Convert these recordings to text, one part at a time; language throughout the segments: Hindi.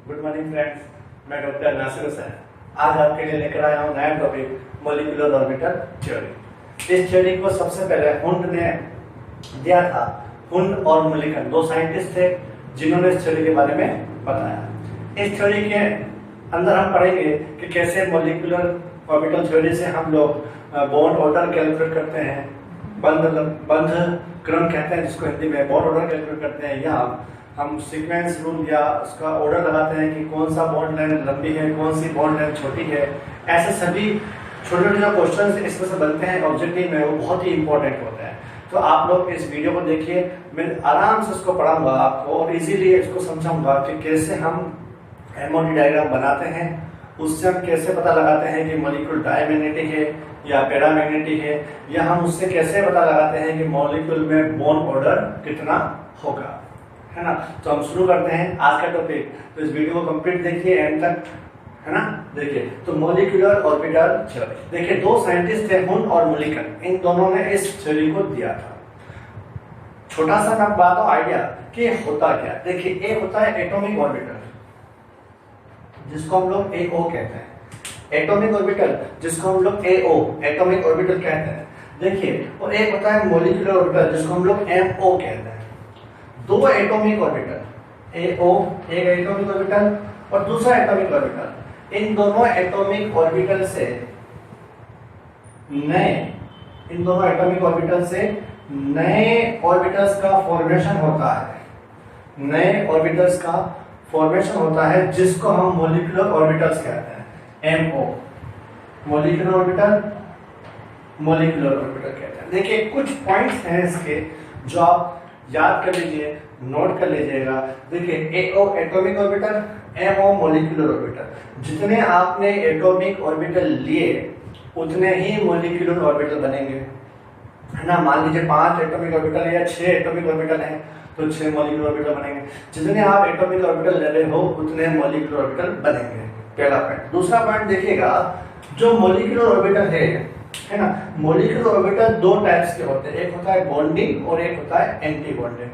गुड मॉर्निंग फ्रेंड्स, मैं डॉक्टर नासिर हुसैन आज आपके लिए लेकर आया हूँ नया टॉपिक मॉलिक्यूलर ऑर्बिटल थ्योरी। इस थ्योरी को सबसे पहले हुंड ने दिया था। हुंड और मुलिकन दो साइंटिस्ट थे जिन्होंने इस थ्योरी के बारे में बताया। इस थ्योरी के अंदर हम पढ़ेंगे कि कैसे मॉलिक्यूलर ऑर्बिटल थ्योरी से हम लोग बॉन्ड ऑर्डर कैलकुलेट करते हैं, बंध क्रम कहते हैं जिसको हिंदी में बॉन्ड ऑर्डर कैलकुलेट करते हैं, या हम सीक्वेंस रूल या उसका ऑर्डर लगाते हैं कि कौन सा बॉन्ड लेंथ लंबी है, कौन सी बॉन्ड लेंथ छोटी है। ऐसे सभी छोटे छोटे जो क्वेश्चन इसमें से बनते हैं ऑब्जेक्टिव में, वो बहुत ही इंपॉर्टेंट होते हैं। तो आप लोग इस वीडियो को देखिए, मैं आराम से इसको पढ़ाऊंगा आपको और इजीली इसको समझाऊंगा कि कैसे हम MOD डायग्राम बनाते हैं, उससे हम कैसे पता लगाते हैं कि मॉलिक्यूल डायमैग्नेटिक है या पैरामैग्नेटिक है, या हम उससे कैसे पता लगाते हैं कि मॉलिक्यूल में बॉन्ड ऑर्डर कितना होगा, है ना। तो हम शुरू करते हैं आज का टॉपिक। तो इस वीडियो को कंप्लीट देखिए एंड तक, है ना। देखिए तो मॉलिक्यूलर ऑर्बिटल थ्योरी, देखिए दो साइंटिस्ट थे हुंड और मुलिकन, इन दोनों ने इस थ्योरी को दिया था। छोटा सा मैं बात हो आइडिया कि होता क्या। देखिए एक होता है एटॉमिक ऑर्बिटल जिसको हम लोग AO कहते हैं, एटॉमिक ऑर्बिटल जिसको हम लोग AO एटॉमिक ऑर्बिटल कहते हैं। देखिए और एक होता है मॉलिक्यूलर ऑर्बिटल जिसको हम लोग MO कहते हैं। दो एटॉमिक ऑर्बिटल AO एक एटॉमिक ऑर्बिटल और दूसरा एटॉमिक ऑर्बिटल, इन दोनों एटॉमिक ऑर्बिटल से नए ऑर्बिटल्स का फॉर्मेशन होता है, नए ऑर्बिटल्स का फॉर्मेशन होता है जिसको हम मॉलिक्यूलर ऑर्बिटल्स कहते हैं। MO मॉलिक्यूलर ऑर्बिटल कहते हैं। देखिए कुछ पॉइंट्स हैं इसके जो आप याद कर लीजिए, नोट कर लीजिएगा। देखिए AO atomic orbital, MO molecular orbital. जितने आपने एटॉमिक ऑर्बिटल लिए उतने ही मॉलिक्यूलर ऑर्बिटल बनेंगे, है ना। मान लीजिए 5 एटॉमिक ऑर्बिटल या 6 एटॉमिक ऑर्बिटल हैं तो 6 मॉलिक्यूलर ऑर्बिटल बनेंगे। जितने आप एटॉमिक ऑर्बिटल ले रहे हो उतने मॉलिक्यूलर ऑर्बिटल बनेंगे, पहला पॉइंट। दूसरा पॉइंट देखिएगा, जो मॉलिक्यूलर ऑर्बिटल है ना, मॉलिक्यूलर ऑर्बिटल दो टाइप्स के होते हैं, एक होता है बॉन्डिंग और एक होता है एंटी बॉन्डिंग।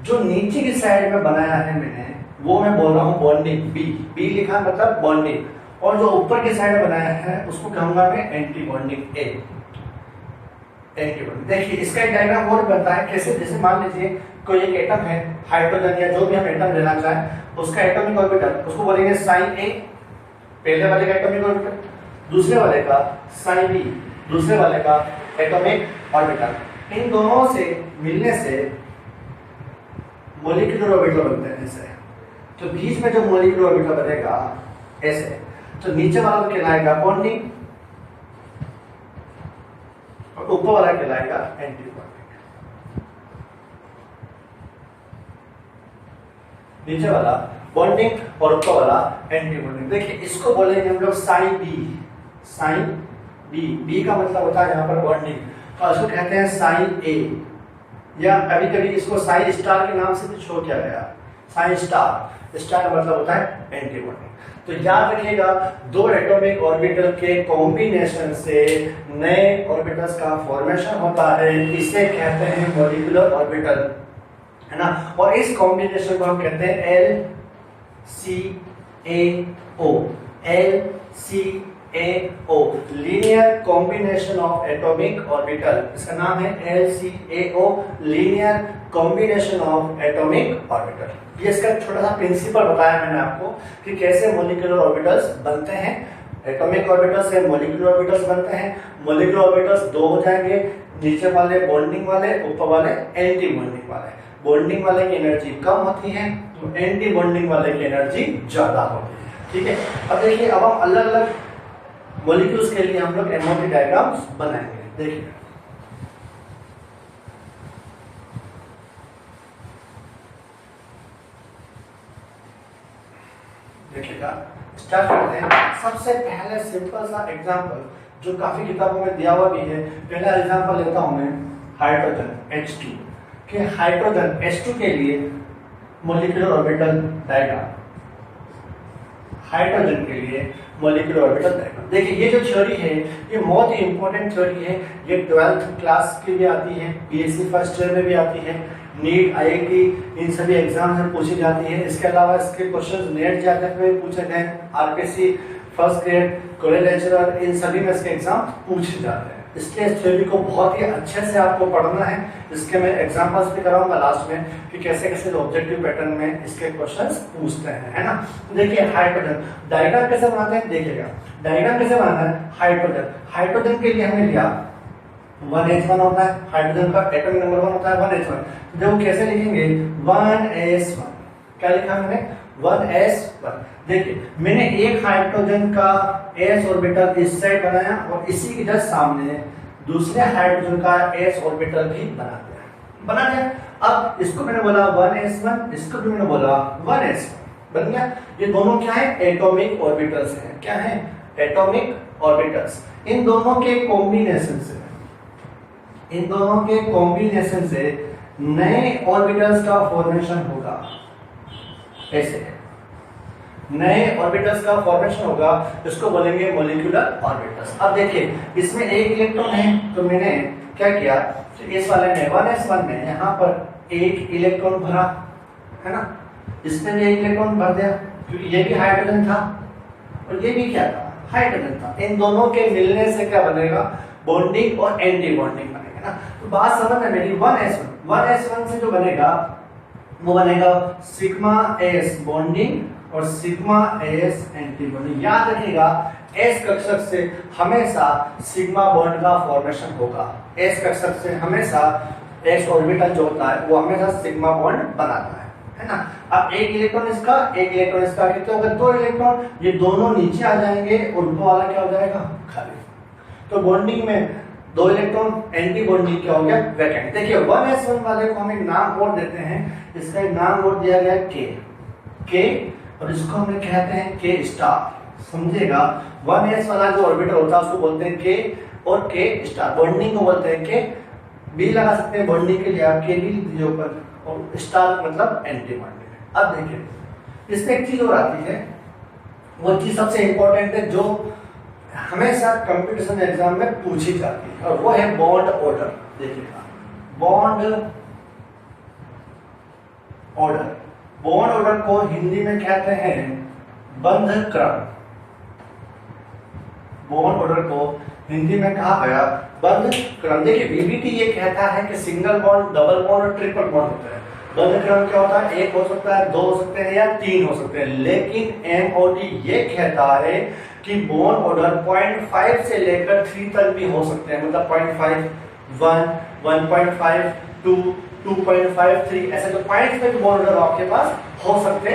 जो नीचे की साइड में बनाया है मैंने वो मैं बोल रहा हूँ बॉन्डिंग, बी लिखा मतलब बॉन्डिंग, और जो ऊपर की साइड में बनाया है उसको कहूंगा मैं anti bonding A। Anti bonding देखिए इसका एक डायग्राम और बनता है कैसे। जैसे मान लीजिए कोई एक एटम है, हाइड्रोजन या जो भी हम एटम लेना चाहें, उसका एटॉमिक ऑर्बिटल उसको बोलेंगे साइन A, पहले वाले का एटॉमिक ऑर्बिटल, दूसरे वाले का साइन B, दूसरे वाले का एटॉमिक ऑर्बिटल। इन दोनों से मिलने से मॉलिक्यूलर ऑर्बिटल बनते हैं ऐसे। तो बीच में जो मॉलिक्यूलर ऑर्बिटल बनेगा ऐसे, तो नीचे वाला कहलाएगा बॉन्डिंग और ऊपर वाला कहलाएगा एंटी बॉन्डिंग। नीचे वाला बॉन्डिंग और ऊपर वाला एंटी बॉन्डिंग। देखिए इसको बोलेंगे हम लोग साइन बी का मतलब होता है यहाँ पर बॉन्डिंग, और इसको कहते हैं साइन A, या कभी कभी इसको साइन स्टार के नाम से भी शो किया गया। साइन स्टार का मतलब होता है एंटी बॉन्डिंग। तो याद रखिएगा दो एटॉमिक ऑर्बिटल के कॉम्बिनेशन से नए ऑर्बिटल्स का फॉर्मेशन होता है, इसे कहते हैं मॉलिक्यूलर ऑर्बिटल, है ना। और इस कॉम्बिनेशन को हम कहते हैं LCAO linear combination of atomic orbital. इसका नाम है LCAO linear combination of atomic orbital. ये इसका छोटा सा प्रिंसिपल बताया मैंने आपको कि कैसे मॉलिक्यूलर ऑर्बिटल्स बनते हैं। एटॉमिक ऑर्बिटल्स से मॉलिक्यूलर ऑर्बिटल्स बनते हैं। मॉलिक्यूलर ऑर्बिटल्स दो हो जाएंगे, नीचे वाले बॉन्डिंग वाले, ऊपर वाले एंटी बॉन्डिंग वाले। बॉन्डिंग वाले की एनर्जी कम होती है तो एंटी बॉन्डिंग वाले की एनर्जी ज्यादा होती है, ठीक है। अब देखिए अब हम अलग अलग मॉलिक्यूल्स के लिए हम लोग MOD डायग्राम्स बनाएंगे। देखिए देखिएगा, स्टार्ट करते हैं। सबसे पहले सिंपल सा एग्जांपल जो काफी किताबों में दिया हुआ भी है, पहला एग्जांपल लेता हूं मैं हाइड्रोजन H2 कि हाइड्रोजन H2 के लिए मॉलिक्यूलर ऑर्बिटल डायग्राम। हाइड्रोजन के लिए मॉलिक्यूलर ऑर्बिटल डायग्राम। देखिए ये जो थ्योरी है ये बहुत ही इंपॉर्टेंट थ्योरी है, ये 12th क्लास की भी आती है, बीएससी फर्स्ट ईयर में भी आती है, नीट आईआईटी इन सभी एग्जाम में पूछी जाती है। इसके अलावा इसके क्वेश्चंस नेट जाकर पे पूछे गए, RPC first grade college lecturer in सभी में इसके एग्जाम पूछे जाते हैं। इसलिए इस थ्योरी को बहुत ही अच्छे से आपको पढ़ना है। इसके मैं एग्जांपल्स भी कराऊंगा लास्ट में कि कैसे कैसे ऑब्जेक्टिव पैटर्न में इसके क्वेश्चंस पूछते हैं, है ना। देखिए हाइड्रोजन डायग्राम कैसे बनाते हैं, देखिएगा डायग्राम कैसे बनाता है। हाइड्रोजन के लिए हमने लिया 1s1 होता है, हाइड्रोजन का एटम नंबर 1 होता है 1s1। जब कैसे लिखेंगे 1s1, क्या लिखा हमने 1s1। देखिए मैंने एक हाइड्रोजन का s ऑर्बिटल इस साइड बनाया और इसी के जस्ट सामने दूसरे हाइड्रोजन का s ऑर्बिटल भी बना दिया। अब इसको मैंने बोला 1s1, इसको भी मैंने बोला 1s1, बन गया। ये दोनों क्या है, एटॉमिक ऑर्बिटल्स हैं। क्या है, एटॉमिक ऑर्बिटल्स। इन दोनों के कॉम्बिनेशन से नए ऑर्बिटल्स का फॉर्मेशन होगा। ऐसे नए ऑर्बिटल्स का फॉर्मेशन होगा, इसको बोलेंगे मॉलिक्यूलर ऑर्बिटल्स। अब देखिए इसमें एक इलेक्ट्रॉन है, तो मैंने क्या किया, तो इस वाले में 1s1 में यहाँ पर एक इलेक्ट्रॉन भरा, है ना। इसमें भी एक इलेक्ट्रॉन भर दिया क्योंकि ये भी हाइड्रोजन था और ये भी क्या था, हाइड्रोजन था। इन दोनों के मिलने से क्या बनेगा, बॉन्डिंग और एंटी बॉन्डिंग बनेगा ना। तो बात समझ में मेरी 1s1 से जो बनेगा वो बनेगा सिग्मा s बॉन्डिंग और सिग्मा s एंटी बॉन्डिंग। याद रखिएगा s कक्षक से हमेशा सिग्मा बॉन्ड का फॉर्मेशन होगा। s कक्षक से हमेशा s ऑर्बिटल जो होता है वो हमेशा सिग्मा बॉन्ड बनाता है ना। अब एक इलेक्ट्रॉन इसका कितने होगा, 2 इलेक्ट्रॉन, ये दोनों नीचे आ जाएंगे और ऊपर वाला क्या हो जाएगा, खाली। तो बॉन्डिंग में 2 इलेक्ट्रॉन, एंटी बॉन्डिंग क्या हो गया, वैकेंट। देखिए 1s1 वाले को हम एक नाम और देते हैं, इसका एक नाम और दिया गया K और इसको हम कहते हैं K स्टार। समझिएगा 1s वाला जो ऑर्बिटल होता है उसको बोलते हैं K और K स्टार। बॉन्डिंग को बोलते हैं K, B लगा सकते हैं बॉन्डिंग के लिए, आप K भी लिख दीजिए ऊपर, और स्टार मतलब एंटी बॉन्डिंग। अब देखिए इसमें एक चीज और आती है, वो चीज सबसे इंपॉर्टेंट है जो हमेशा कंपटीशन एग्जाम में पूछी जाती है, और वो है बॉन्ड ऑर्डर। देखिएगा बॉन्ड ऑर्डर को हिंदी में कहते हैं बंध क्रम। बॉन्ड ऑर्डर को हिंदी में कहा गया बंध क्रम। देखिए बीबीटी ये कहता है कि सिंगल बॉन्ड, डबल बॉन्ड और ट्रिपल बॉन्ड होता है। बंध क्रम क्या होता है, 1 हो सकता है, 2 हो सकते हैं या 3 हो सकते हैं। लेकिन एमओटी ये कहता है कि बॉन्ड ऑर्डर 0.5 से लेकर 3 तक भी हो सकते हैं, मतलब 0.5, 1, 1.5, 2, 2.5, 3, ऐसे जो पॉइंट्स पे बॉन्ड ऑर्डर आपके पास हो सकते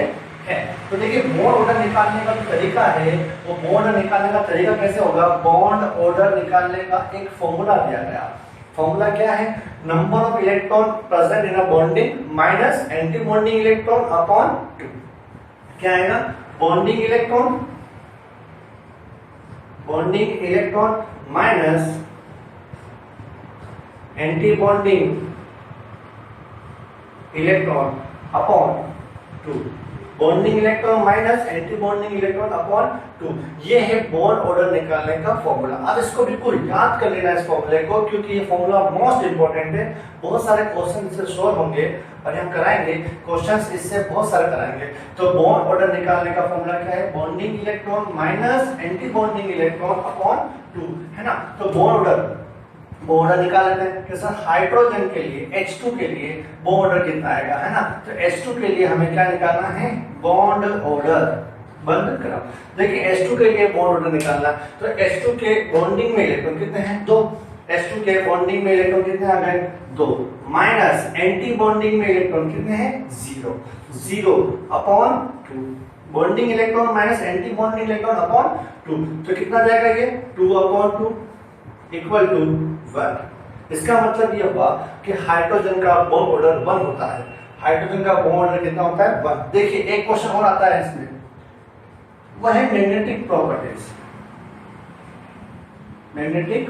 हैं। तो देखिए बॉन्ड ऑर्डर निकालने का जो तरीका है, वो बॉन्ड ऑर्डर निकालने का तरीका कैसे होगा, बॉन्ड ऑर्डर निकालने का एक फॉर्मूला दिया गया। फॉर्मूला क्या है, number of electron present in a bonding minus anti bonding electron upon 2। क्या आएगा, bonding electron minus anti bonding electron upon 2। Bonding electron minus anti bonding electron upon 2, ये है बॉन्ड ऑर्डर निकालने का फॉर्मूला। अब इसको बिल्कुल याद कर लेना इस फॉर्मूले को, क्योंकि ये फॉर्मूला मोस्ट इंपॉर्टेंट है। बहुत सारे क्वेश्चन इससे सॉल्व होंगे और हम कराएंगे क्वेश्चंस इससे बहुत सारे कराएंगे। तो बॉन्ड ऑर्डर निकालने का फॉर्मूला क्या है, bonding electron minus anti bonding electron upon 2, है ना। तो बॉन्ड ऑर्डर निकाल लेते हैं कि सर हाइड्रोजन के लिए H2 के लिए बॉन्ड ऑर्डर कितना आएगा, है ना। तो H2 के लिए हमें क्या निकालना है, बॉन्ड ऑर्डर बंद करो। देखिए H2 के लिए बॉन्ड ऑर्डर निकालना, तो H2 के बॉन्डिंग में इलेक्ट्रॉन कितने हैं, 2। H2 के बॉन्डिंग में इलेक्ट्रॉन कितने आ गए, 2, माइनस एंटी बॉन्डिंग में इलेक्ट्रॉन कितने हैं, 0 upon 2। Bonding electron minus anti bonding electron upon 2, तो कितना जाएगा ये 2 अपॉन 2 इक्वल टू 1। इसका मतलब ये हुआ कि हाइड्रोजन का बॉन्ड ऑर्डर 1 होता है। हाइड्रोजन का बॉन्ड ऑर्डर कितना होता है, 1। देखिए एक क्वेश्चन और आता है इसमें, वह है मैग्नेटिक प्रॉपर्टीज। मैग्नेटिक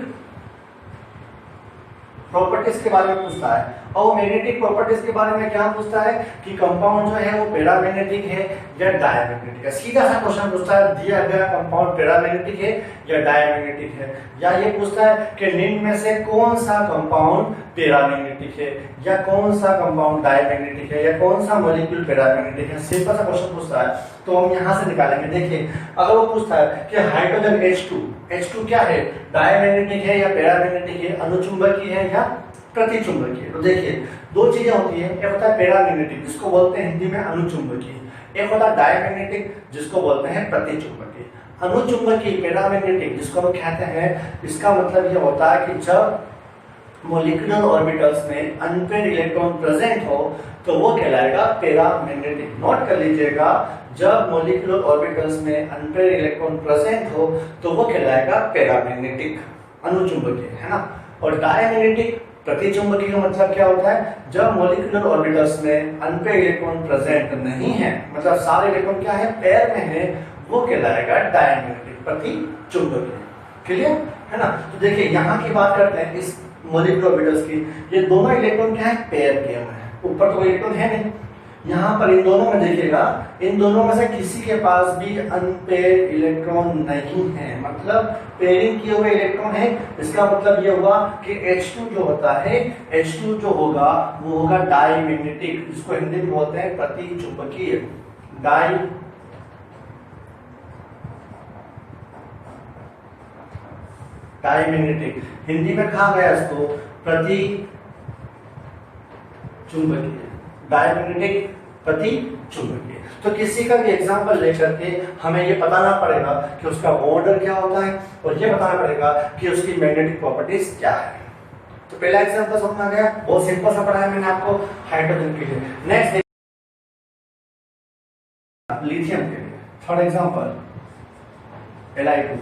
प्रॉपर्टीज के बारे में पूछता है, और मैग्नेटिक प्रॉपर्टीज के बारे में क्या पूछता है कि कंपाउंड जो है वो पैरामैग्नेटिक है या डायमैग्नेटिक है। सीधा सा क्वेश्चन पूछता है दिया गया कंपाउंड पैरामैग्नेटिक है या डायमैग्नेटिक है, या ये पूछता है कि निम्न में से कौन सा कंपाउंड पैरामैग्नेटिक है या कौन सा कंपाउंड डायमैग्नेटिक है या कौन सा मॉलिक्यूल पैरामैग्नेटिक है। सिंपल सा क्वेश्चन पूछता है तो हम यहाँ से निकालेंगे। देखिए अगर वो पूछता है कि हाइड्रोजन H2 क्या है, डायमैग्नेटिक है या पैरामैग्नेटिक है, अनुचुंबकीय है या प्रतिचुंबकीय। तो देखिए दो चीजें होती है, एक होता है पैरामैग्नेटिक जिसको बोलते हैं हिंदी में अनुचुंबकीय, एक होता है डायमैग्नेटिक जिसको बोलते हैं प्रतिचुंबकीय। अनुचुंबकीय पैरामैग्नेटिक जिसको हम कहते हैं, इसका मतलब ये होता है कि जब मॉलिक्यूलर ऑर्बिटल्स में अनपेयर्ड इलेक्ट्रॉन प्रेजेंट हो तो वो कहलाएगा पैरामैग्नेटिक। नोट कर लीजिएगा, जब मॉलिक्यूलर ऑर्बिटल्स में अनपेयर्ड इलेक्ट्रॉन प्रेजेंट हो तो वो कहलाएगा पैरामैग्नेटिक, अनुचुंबकीय, है ना। और डायमैग्नेटिक प्रतिचुंबकीय का मतलब क्या होता है, जब मॉलिक्यूलर ऑर्बिटल्स में अनपेयर्ड इलेक्ट्रॉन प्रेजेंट नहीं है, मतलब सारे इलेक्ट्रॉन क्या है पेयर में है, वो कहलाएगा डायमैग्नेटिक, प्रतिचुंबकीय। क्लियर है ना। तो देखिए यहाँ की बात करते हैं इस मॉलिक्यूलर ऑर्बिटल्स की, ये दोनों इलेक्ट्रॉन क्या है पेयर किए हुए हैं, ऊपर तो इलेक्ट्रॉन है नहीं। यहाँ पर इन दोनों में देखिएगा, इन दोनों में से किसी के पास भी अनपेयर्ड इलेक्ट्रॉन नहीं है, मतलब पेयरिंग किए हुए इलेक्ट्रॉन है। इसका मतलब ये हुआ कि H2 जो होता है, H2 जो होगा वो होगा डायमैग्नेटिक, जिसको हिंदी में बोलते हैं प्रतिचुंबकीय, डायमैग्नेटिक। हिंदी में कहा गया इसको प्रतिचुंबकीय, डायमैग्नेटिक प्रतिचुंबकीय। तो किसी का भी एग्जांपल लेकर के हमें ये बताना पड़ेगा कि उसका ऑर्डर क्या होता है और ये बताना पड़ेगा कि उसकी मैग्नेटिक प्रॉपर्टीज क्या है। तो पहला एग्जांपल समझ आ गया, बहुत सिंपल सा पढ़ाया मैंने आपको हाइड्रोजन के लिए। नेक्स्ट लिथियम के लिए, थर्ड एग्जांपल Li2।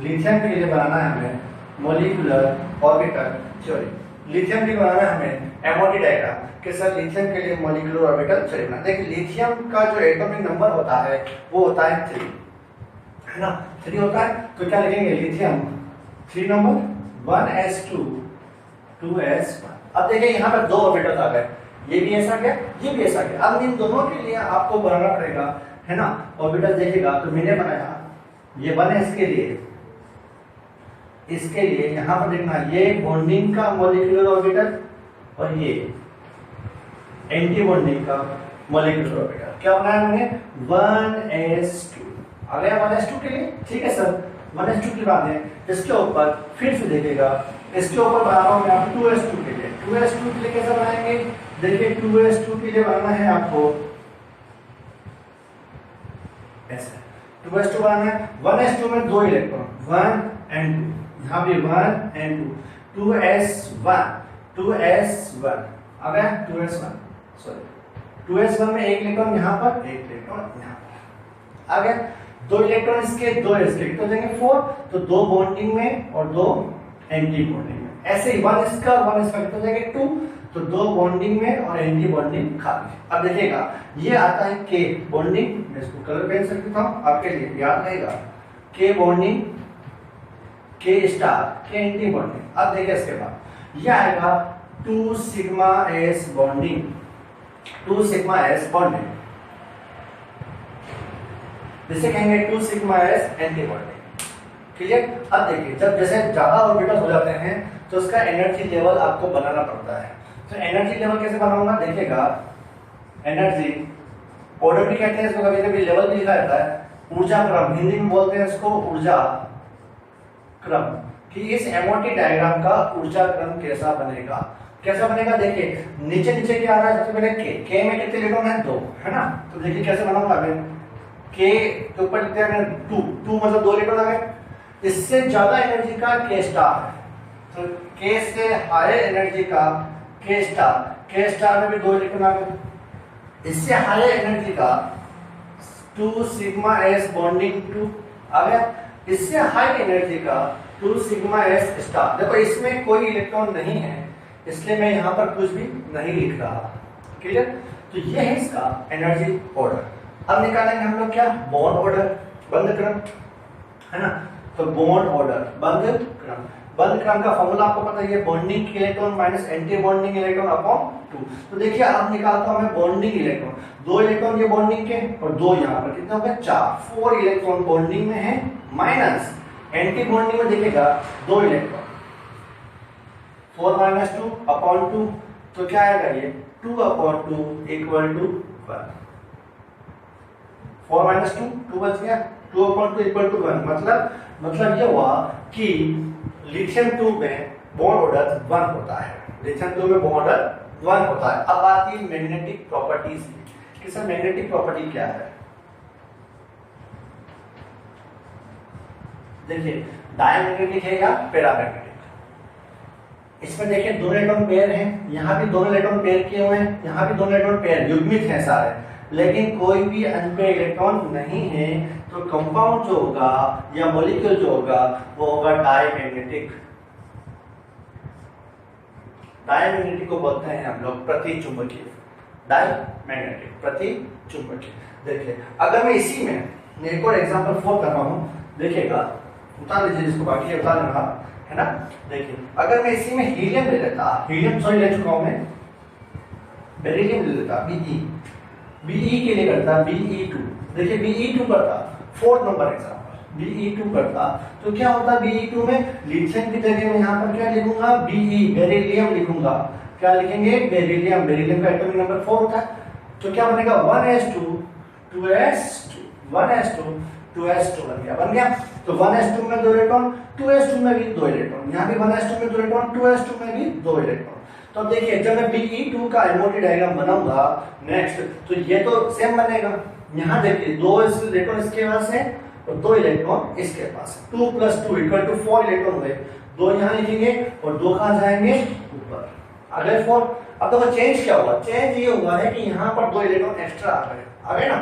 लिथियम के लिए बनाना है हमें मॉलिक्यूलर ऑर्बिटल थ्योरी। लिथियम के लिए बनाना है हमें MOT डायग्राम कि सर लिथियम के लिए मॉलिक्यूलर ऑर्बिटल थ्योरी बनाना। देखिए लिथियम का जो एटॉमिक नंबर होता है वो होता है 3, है ना, 3 होता है। तो क्या लिखेंगे, लिथियम 3 नंबर 1s2 2s1। अब देखिए यहाँ पर दो ऑर्बिटल आ गए, ये भी ऐसा गया, ये भी ऐसा गया। अब इन दोनों के लिए आपको बनाना पड़ेगा, है ना, ऑर्बिटल। देखिएगा तो मैंने बनाया ये 1s के लिए, इसके लिए यहां पर देखना ये बॉन्डिंग का मॉलिक्यूलर ऑर्बिटल और ये एंटी बॉन्डिंग का मॉलिक्यूलर ऑर्बिटल। क्या बनाया मैंने 1s2 आ गया 1s2 के लिए, ठीक है सर। 1s2 के बाद है इसके ऊपर फिर से देखिएगा, इसके ऊपर बना रहा हूं मैं आपको 2s2 के लिए। 2s2 के लिए कैसे बनाएंगे, देखिए 2s2 के लिए बनाना है आपको ऐसे, 2s2 बनाना है। 1s2 में दो इलेक्ट्रॉन 1 and 2, यहाँ भी 1 and 2, 2s1 आ गया 2s1, सॉरी 2s1 में एक इलेक्ट्रॉन यहाँ पर, एक इलेक्ट्रॉन यहाँ पर आ गया। दो इलेक्ट्रॉन इसके, दो इसके, तो देंगे 4, तो दो बॉन्डिंग में और दो एंटी बॉन्डिंग में। ऐसे ही 1 इसका 1 इसका तो देंगे 2, तो दो बॉन्डिंग में और एंटी बॉन्डिंग खाली। अब देखिएगा ये आता है के बॉन्डिंग, मैं इसको कलर पेन से लिखता हूँ आपके लिए याद रहेगा, के बॉन्डिंग, के स्टार, के एंटी बॉन्डिंग। अब देखिए इसके बाद ये आएगा 2 sigma s bonding, 2 sigma s bonding, जिसे कहेंगे 2 sigma s anti bonding. Clear. अब देखिए जब जैसे ज्यादा ऑर्बिटल हो जाते हैं तो उसका एनर्जी लेवल आपको बनाना पड़ता है। तो एनर्जी लेवल कैसे बनाऊंगा, देखिएगा एनर्जी ऑर्डर भी कहते हैं इसको, कभी कभी लेवल भी लिखा जाता है। ऊर्जा क्रम हिंदी में बोलते हैं इसको ऊर्जा क्रम, कि इस MOT डायग्राम का ऊर्जा क्रम कैसा बनेगा, कैसा बनेगा। देखिए नीचे नीचे क्या आ रहा है, सबसे पहले के में कितने इलेक्ट्रॉन है 2, है ना। तो देखिए कैसे बनाऊंगा मैं, के के ऊपर लिखते हैं 2 मतलब 2 इलेक्ट्रॉन आ गए। इससे ज्यादा एनर्जी का के स्टार है, तो के से हायर एनर्जी का के स्टार में भी 2 इलेक्ट्रॉन आ गए। इससे हायर एनर्जी का 2 सिग्मा s बॉन्डिंग 2 आ गया। इससे हाई एनर्जी का 2 सिग्मा s स्टार। देखो इसमें कोई इलेक्ट्रॉन नहीं है इसलिए मैं यहाँ पर कुछ भी नहीं लिख रहा। क्लियर। तो ये है इसका एनर्जी ऑर्डर। अब निकालेंगे हम लोग क्या, बॉन्ड ऑर्डर, बंध क्रम, है ना। तो बॉन्ड ऑर्डर, बंध क्रम, बंद क्रम का फॉर्मूला आपको पता है, bonding electron minus anti bonding electron upon 2। तो देखिए अब निकालता हूं मैं बॉन्डिंग इलेक्ट्रॉन, 2 इलेक्ट्रॉन ये बॉन्डिंग के और 2 यहां पर, कितना हो गया 4, 4 इलेक्ट्रॉन बॉन्डिंग में है, माइनस एंटी बॉन्डिंग में देखिएगा 2 इलेक्ट्रॉन, 4 माइनस 2 अपॉन 2, तो क्या आएगा ये 2 अपॉन 2 इक्वल टू 1। 4 माइनस 2, 2 बच गया, 2 अपॉन 2 इक्वल टू 1। मतलब ये हुआ कि लिथियम 2 में बॉन्ड ऑर्डर 1 होता है, लिथियम 2 में बॉन्ड ऑर्डर 1 होता है। अब आती है मैग्नेटिक प्रॉपर्टीज की, सर मैग्नेटिक प्रॉपर्टी क्या है? देखिए डायमैग्नेटिक है या पैरामैग्नेटिक। इसमें देखिए दोनों इलेक्ट्रॉन पेयर हैं, यहाँ भी दोनों इलेक्ट्रॉन पेयर किए हुए हैं, यहाँ भी दोनों इलेक्ट्रॉन पेयर युग्मित हैं सारे, लेकिन कोई भी अनपेयर इलेक्ट्रॉन नहीं है, तो कंपाउंड जो होगा या मॉलिक्यूल जो होगा वो होगा डायमैग्नेटिक। डायमैग्नेटिक को बोलते हैं हम लोग प्रतिचुंबकीय, डायमैग्नेटिक प्रतिचुंबकीय। देखिए अगर मैं इसी में एक और एग्जांपल 4 कर रहा हूं, देखिएगा उतार लीजिए इसको, बाकी बता देना है ना। देखिए अगर मैं इसी में हीलियम ले लेता, हीलियम सॉरी ले चुका हूं मैं, बेरिलियम ले लेता, बीई के लिए करता Be2, देखिए Be2 करता 4th नंबर एग्जांपल, Be2 करता तो क्या होता Be2 में लिथियम की जगह में यहाँ पर क्या लिखूंगा Be, बेरिलियम लिखूंगा, क्या लिखेंगे बेरिलियम, बेरिलियम का एटॉमिक नंबर 4 होता है, तो क्या बनेगा 1s2 2s2 1s2 2s2 बन गया। तो 1s2 में 2 इलेक्ट्रॉन, 2s2 में भी 2 इलेक्ट्रॉन, यहाँ भी 1s2 में 2 इलेक्ट्रॉन, 2s2 में भी 2 इलेक्ट्रॉन। तो देखिए जब मैं Be2 का एमओटी डायग्राम बनाऊंगा नेक्स्ट, तो ये तो सेम बनेगा। यहाँ देखिए 2 इलेक्ट्रॉन इसके पास है और 2 इलेक्ट्रॉन इसके पास है, 2 + 2 = 4 इलेक्ट्रॉन हुए, 2 यहाँ लिखेंगे और 2 कहाँ जाएंगे ऊपर, अगले 4। अब देखो चेंज क्या हुआ, चेंज ये हुआ है कि यहाँ पर 2 इलेक्ट्रॉन एक्स्ट्रा आ गए ना।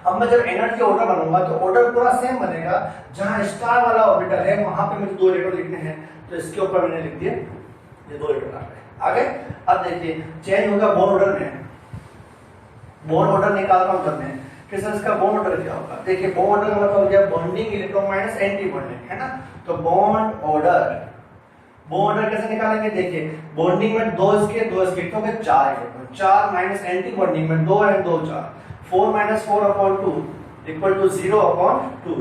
अब मैं जब एनर्जी ऑर्डर बनाऊंगा तो ऑर्डर पूरा सेम बनेगा, जहां स्टार वाला ऑर्बिटल है वहां पे मुझे 2 इलेक्ट्रॉन लिखने हैं, तो इसके ऊपर मैंने लिख दिया ये 2 इलेक्ट्रॉन आ गए। अब देखिए चेंज होगा बॉन्ड ऑर्डर में, बॉन्ड ऑर्डर निकालता हूं तब मैं कि सर इसका बॉन्ड ऑर्डर क्या होगा। देखिए बॉन्ड ऑर्डर का मतलब हो गया bonding electron minus anti bonding, है ना। तो बॉन्ड ऑर्डर कैसे निकालेंगे, देखिए बॉन्डिंग में 2 इसके तो 4 इलेक्ट्रॉन, 4 माइनस एंटी बॉन्डिंग में 2 और 2 4, 4 - 4 अपॉन 2 = 0 अपॉन 2,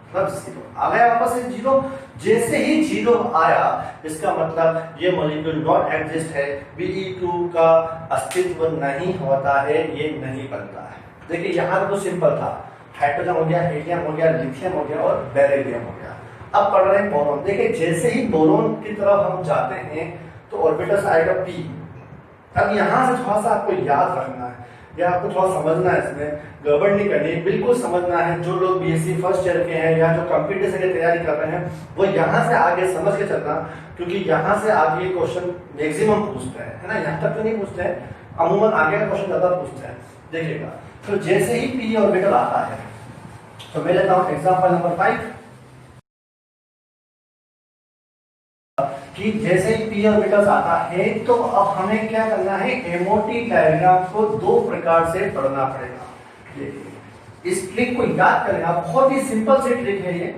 मतलब 0 आ गया वापस से 0। जैसे ही 0 आया इसका मतलब ये मॉलिक्यूल नॉट एग्जिस्ट है, Be2 का अस्तित्व नहीं होता है, ये नहीं बनता है। देखिए यहाँ तो सिंपल था, हाइड्रोजन हो गया, हीलियम हो गया, लिथियम हो गया और बेरिलियम हो गया। अब पढ़ रहे हैं बोरॉन। देखिए जैसे ही बोरॉन की तरफ हम जाते हैं तो ऑर्बिटल आएगा p। अब यहाँ से थोड़ा सा आपको याद रखना है या आपको थोड़ा समझना है, इसमें गड़बड़ नहीं करनी है, बिल्कुल समझना है। जो लोग बीएससी फर्स्ट ईयर के हैं या जो कंप्यूटर से तैयारी कर रहे हैं वो यहाँ से आगे समझ के चलना, क्योंकि यहाँ से आगे क्वेश्चन मैक्सिमम पूछते हैं, है ना। यहाँ तक तो नहीं पूछते हैं, अमूमन आगे का क्वेश्चन ज्यादा पूछते हैं। देखिएगा तो जैसे ही पी ऑर्बिटल आता है, तो मैं लेता हूँ एग्जाम्पल नंबर 5 कि जैसे ही पी ऑर्बिटल आता है तो अब हमें क्या करना है, एमओटी डायग्राम को 2 प्रकार से पढ़ना पड़ेगा। इस ट्रिक को याद करेंगे, बहुत ही सिंपल सी ट्रिक है ये,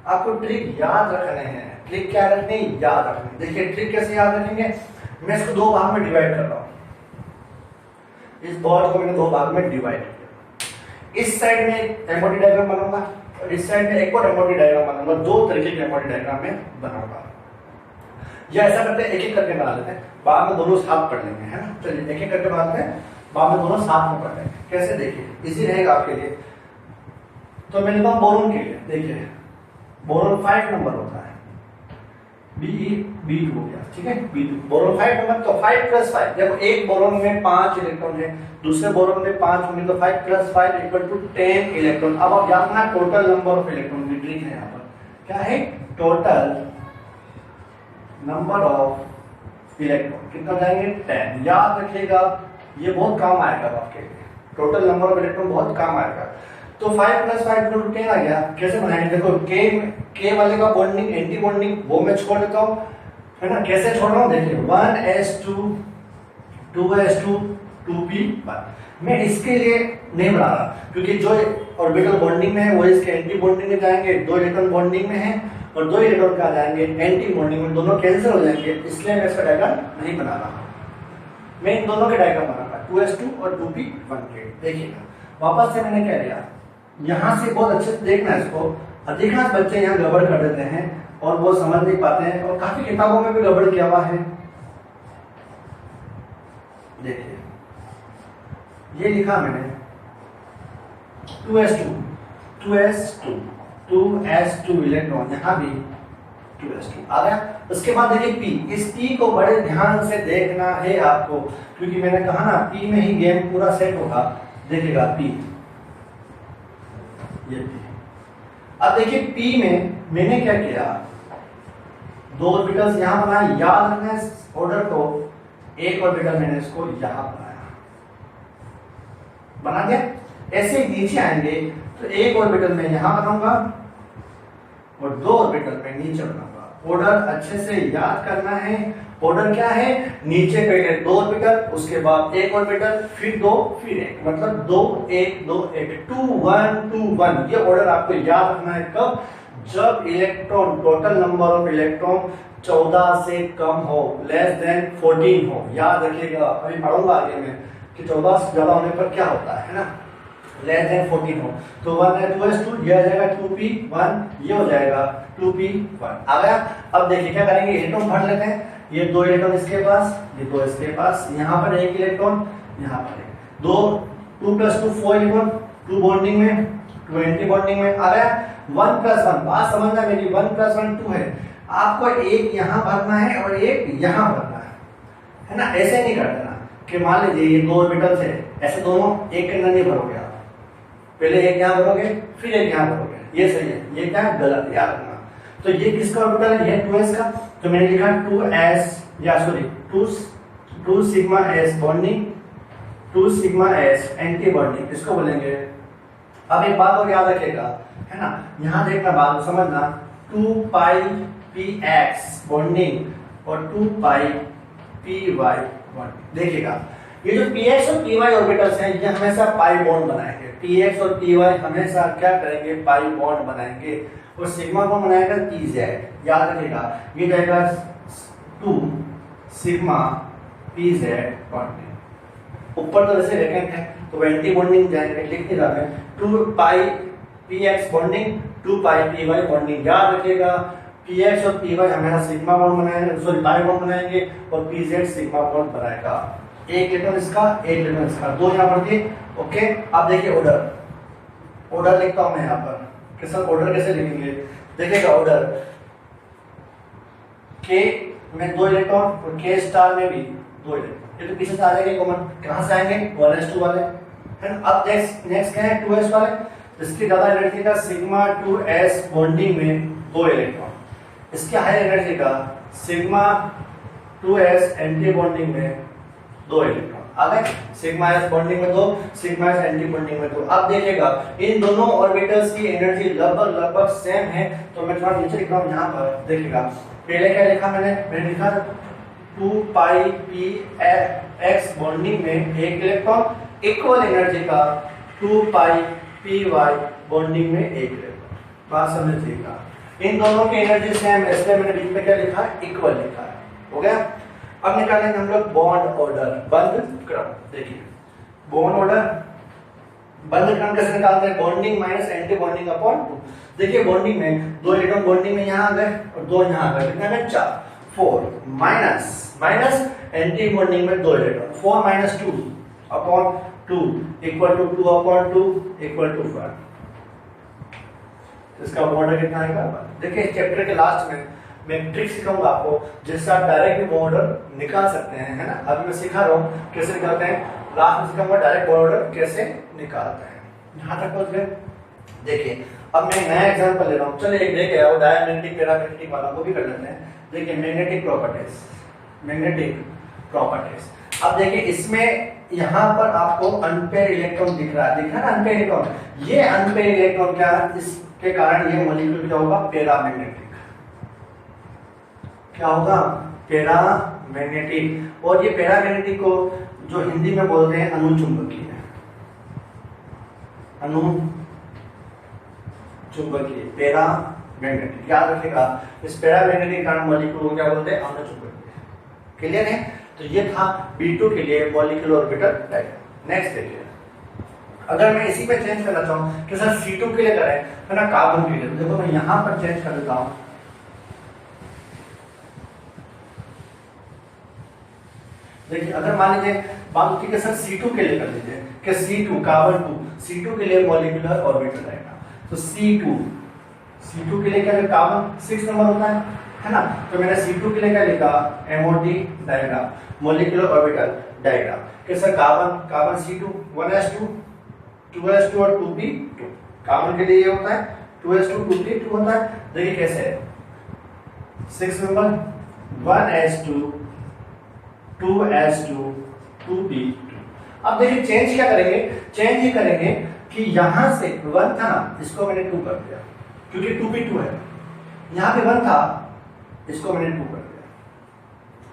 आपको ट्रिक याद रखने हैं। ट्रिक क्या रखने, याद रखने। देखिए ट्रिक कैसे याद रखेंगे, मैं इसको 2 भाग में डिवाइड कर रहा हूं। इस बोर्ड को मैंने 2 भाग में डिवाइड किया। इस साइड में एमओटी डायग्राम बनाऊंगा और इस साइड में एक और एमओटी डायग्राम बनाऊंगा। 2 तरीके के एमओटी डायग्राम में बनाऊंगा। या ऐसा करते हैं एक-एक करके बना लेते हैं, बाद में दोनों साथ पढ़ लेंगे, है ना। चलिए एक-एक करके बनाते हैं, बाद में दोनों साथ में पढ़ लेंगे। कैसे, देखिए इजी रहेगा आपके लिए। तो मैं लेता हूं बोरोन के लिए। देखिए बोरोन 5 नंबर होता है, Be2 हो गया, ठीक है। Be2 बोरोन 5 नंबर, तो 5 + 5, जब एक बोरोन में 5 इलेक्ट्रॉन है, दूसरे बोरोन में 5 होंगे, तो 5 + 5 = 10 इलेक्ट्रॉन। अब आप याद रखना टोटल नंबर ऑफ इलेक्ट्रॉन की ट्रिक है यहाँ पर, क्या है, टोटल नंबर ऑफ इलेक्ट्रॉन कितना जाएंगे, 10। याद रखिएगा, ये बहुत काम आएगा आपके लिए, टोटल नंबर ऑफ इलेक्ट्रॉन बहुत काम आएगा। तो 5 + 5 = 10 आ गया। कैसे बनाएंगे, देखो के वाले का बॉन्डिंग एंटी बॉन्डिंग वो मैं छोड़ देता हूं, है ना। कैसे छोड़ रहा हूं, देखिए 1s2 2s2 2p1। मैं इसके लिए नहीं बना रहा, क्योंकि जो ऑर्बिटल बॉन्डिंग में है वो इसके एंटी बॉन्डिंग में जाएंगे, 2 इलेक्ट्रॉन बॉन्डिंग में है और 2 इलेक्ट्रॉन कहाँ जाएंगे, एंटी बॉन्डिंग में, दोनों कैंसिल हो जाएंगे, इसलिए मैं इसका डायग्राम नहीं बना रहा। मैं इन दोनों के डायग्राम बना रहा 2s2 और 2p1. देखिएगा वापस से मैंने क्या लिया, यहाँ से बहुत अच्छे से देखना है इसको। अधिकांश बच्चे यहाँ गड़बड़ कर देते हैं और वो समझ नहीं पाते हैं, और काफी किताबों में भी गड़बड़ किया हुआ है। देखिए ये लिखा मैंने 2s2 इलेक्ट्रॉन, यहाँ भी 2s2 आ गया। उसके बाद देखिए P, इस P को बड़े ध्यान से देखना है आपको, क्योंकि मैंने कहा ना P में ही गेम पूरा सेट होगा। देखिएगा P, ये P। अब देखिए P में मैंने क्या किया, 2 ऑर्बिटल्स यहाँ बनाए, याद रखना है ऑर्डर को, एक ऑर्बिटल मैंने इसको यहाँ बनाया, बना दिया। ऐसे ही नीचे आएंगे तो एक ऑर्बिटल में यहाँ बनाऊंगा और 2 ऑर्बिटल में नीचे बनाऊंगा। ऑर्डर अच्छे से याद करना है। ऑर्डर क्या है, नीचे पहले 2 ऑर्बिटल, उसके बाद 1 ऑर्बिटल, फिर 2, फिर 1, मतलब 2 1 2 1 2 1 2 1। ये ऑर्डर आपको याद रखना है। कब, जब electron, total number of electron 14 से कम हो, लेस देन 14 हो। याद रखिएगा, अभी पढ़ूंगा आगे में कि 14 से ज्यादा होने पर क्या होता है ना, लेस देन 14 हो। तो 1 है 2s2, ये आ जाएगा 2p1, ये हो जाएगा 2p1 आ गया। अब देखिए क्या करेंगे, इलेक्ट्रॉन भर लेते हैं। ये 2 इलेक्ट्रॉन इसके पास, ये 2 इसके पास, यहाँ पर 1 इलेक्ट्रॉन, यहाँ पर 2 + 2 4 इलेक्ट्रॉन, 2 बॉन्डिंग में, 2 एंटी बॉन्डिंग में आ गया। 1 + 1, बात समझना मेरी, 1 + 1 2 है। आपको एक यहाँ भरना है और एक यहाँ भरना है ना। ऐसे नहीं कर देना कि मान लीजिए ये 2 ऑर्बिटल है, ऐसे दोनों एक के अंदर नहीं भरोगे आप, पहले एक यहाँ भरोगे फिर एक यहाँ भरोगे, ये सही है, ये क्या है, गलत, याद रखना। तो ये किसका ऑर्बिटल है, ये 2s का, तो मैंने लिखा 2 sigma s bonding, 2 sigma s anti bonding, इसको बोलेंगे। अब एक बात और याद रखिएगा, है ना, यहाँ देखना, बात को समझना, 2 पाई px बॉन्डिंग और 2 पाई py बॉन्डिंग। देखिएगा ये जो px और py ऑर्बिटल्स हैं, ये हमेशा पाई बॉन्ड बनाएंगे। px और py हमेशा क्या करेंगे, पाई बॉन्ड बनाएंगे, और सिग्मा कौन बनाएगा, pz। याद रखिएगा, ये जाएगा 2 सिग्मा pz बॉन्डिंग। ऊपर तो ऐसे रखेंगे तो एंटी बॉन्डिंग जाएंगे, लिख नहीं रहा मैं, 2 पाई px बॉन्डिंग, 2 पाई py बॉन्डिंग। याद रखिएगा px और py हमेशा सिग्मा बॉन्ड बनाएंगे, सॉरी पाई बॉन्ड बनाएंगे, और pz सिग्मा बॉन्ड बनाएगा। एक इलेक्ट्रॉन इसका, एक इलेक्ट्रॉन इसका, 2 यहाँ पर दिए। ओके, अब देखिए ऑर्डर लिखता हूं मैं यहाँ पर। किसका ऑर्डर कैसे लिखेंगे, देखिएगा ऑर्डर k में 2 इलेक्ट्रॉन और k स्टार में भी 2 इलेक्ट्रॉन। ये तो पीछे से आ जाएंगे कॉमन, कहां से आएंगे, 1s2 वाले, है ना। अब नेक्स्ट क्या है, 2s वाले, इसकी ज्यादा एनर्जी का सिग्मा 2s बॉन्डिंग में 2 इलेक्ट्रॉन, इसके हाई एनर्जी का सिग्मा 2s एंटी बॉन्डिंग में 2 इलेक्ट्रॉन आ गए। सिग्मा s बॉन्डिंग में 2, सिग्मा s एंटी बॉन्डिंग में 2। अब देखिएगा इन दोनों ऑर्बिटल्स की एनर्जी लगभग सेम है, तो मैं थोड़ा नीचे लिख रहा हूं यहाँ पर। देखिएगा पहले क्या लिखा मैंने लिखा 2 पाई px बॉन्डिंग में 1 इलेक्ट्रॉन, इक्वल एनर्जी का 2 पाई py बॉन्डिंग में 1 इलेक्ट्रॉन। बात समझिएगा, इन दोनों की एनर्जी सेम, इसलिए मैंने बीच में क्या लिखा, इक्वल लिखा है। हो गया। अब निकालेंगे हम लोग बॉन्ड ऑर्डर, बंध क्रम। देखिए बॉन्ड ऑर्डर, बंध क्रम कैसे निकालते हैं, bonding minus anti bonding upon 2। देखिए बॉन्डिंग में 2 इलेक्ट्रॉन बॉन्डिंग में यहाँ आ गए और 2 यहाँ आ गए, कितने में 4, 4 माइनस एंटी बॉन्डिंग में 2 electron, 4 - 2 upon 2 equal to 2 upon 2 equal to 1। इसका बॉन्ड कितना आएगा। देखिए चैप्टर के लास्ट में मैं ट्रिक सिखाऊंगा आपको, जिससे आप डायरेक्ट बॉर्डर निकाल सकते हैं, है ना। अभी मैं सिखा रहा हूँ कैसे निकालते हैं, लास्ट में सिखाऊंगा डायरेक्ट बॉर्डर कैसे निकालते हैं। यहाँ तक पहुंच गए। देखिए अब मैं नया एग्जांपल ले रहा हूँ, चलिए एक देख आओ, डायमैग्नेटिक पैरामैग्नेटिक वाला को भी कर लेते हैं। देखिए मैग्नेटिक प्रॉपर्टीज। अब देखिए इसमें यहाँ पर आपको अनपेयर इलेक्ट्रॉन दिख रहा है ना, अनपेयर इलेक्ट्रॉन। ये अनपेयर इलेक्ट्रॉन क्या है, इसके कारण ये मॉलिक्यूल क्या होगा, पैरामैग्नेटिक। क्या होगा, पैरामैग्नेटिक। और ये पैरामैग्नेटिक को जो हिंदी में बोलते हैं अनुचुंबकीय। अनु चुंबकीय पैरा मैग्नेटिक, याद रखिएगा इस पैरा मैग्नेटिक कारण मॉलिक्यूल को क्या बोलते हैं, अनु चुंबकीय। क्लियर है? तो ये था B2 के लिए मॉलिक्यूलर ऑर्बिटल डायग्राम। नेक्स्ट देखिए, अगर मैं इसी पे चेंज करना चाहूं कि सर C2 के लिए करें है ना, कार्बन के लिए, तो देखो मैं यहां पर चेंज कर देता हूं। देखिए अगर मान लीजिए बात ठीक है सर C2 के लिए कर लीजिए कि C2 कार्बन 2, C2 के लिए मॉलिक्यूलर ऑर्बिटल डायग्राम, तो C2 के लिए क्या है, कार्बन 6 नंबर होता है ना, तो मैंने C2 के लिए क्या लिखा, MOD diagram, molecular orbital diagram, कि sir carbon C2 1s2 2s2 और 2p2, कार्बन के लिए ये होता है 2s2 2p2 होता है। देखिए कैसे है, 6 नंबर 1s2 2s2 2p2। अब देखिए चेंज क्या करेंगे, चेंज ये करेंगे कि यहां से 1 था ना, इसको मैंने 2 कर दिया क्योंकि 2p2 है, यहां पे 1 था, इसको मैंने 2 कर दिया।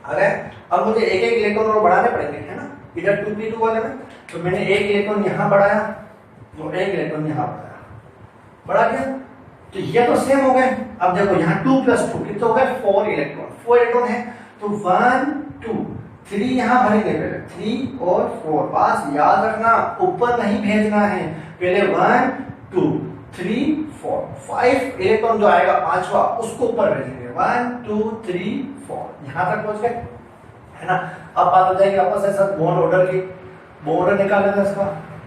अरे अब मुझे एक एक इलेक्ट्रॉन और बढ़ाने पड़ेंगे है ना, इधर 2p2 वाले में, तो मैंने एक इलेक्ट्रॉन यहां बढ़ाया, तो एक इलेक्ट्रॉन यहां बढ़ा दिया, तो ये तो सेम हो गए। अब देखो यहाँ 2 + 2 कितने हो गए, 4 इलेक्ट्रॉन है, तो 1 2 3 यहाँ भरेंगे, पहले 3 और 4, बस याद रखना ऊपर नहीं भेजना है, पहले 1 2 3 4 5 इलेक्ट्रॉन जो आएगा पांचवा उसको ऊपर भेजेंगे, 1 2 3 4 यहाँ तक पहुंच गए है ना। अब बात हो जाएगी आपस में सर बॉन्ड ऑर्डर की, बॉन्ड ऑर्डर निकाल लेते हैं इसका,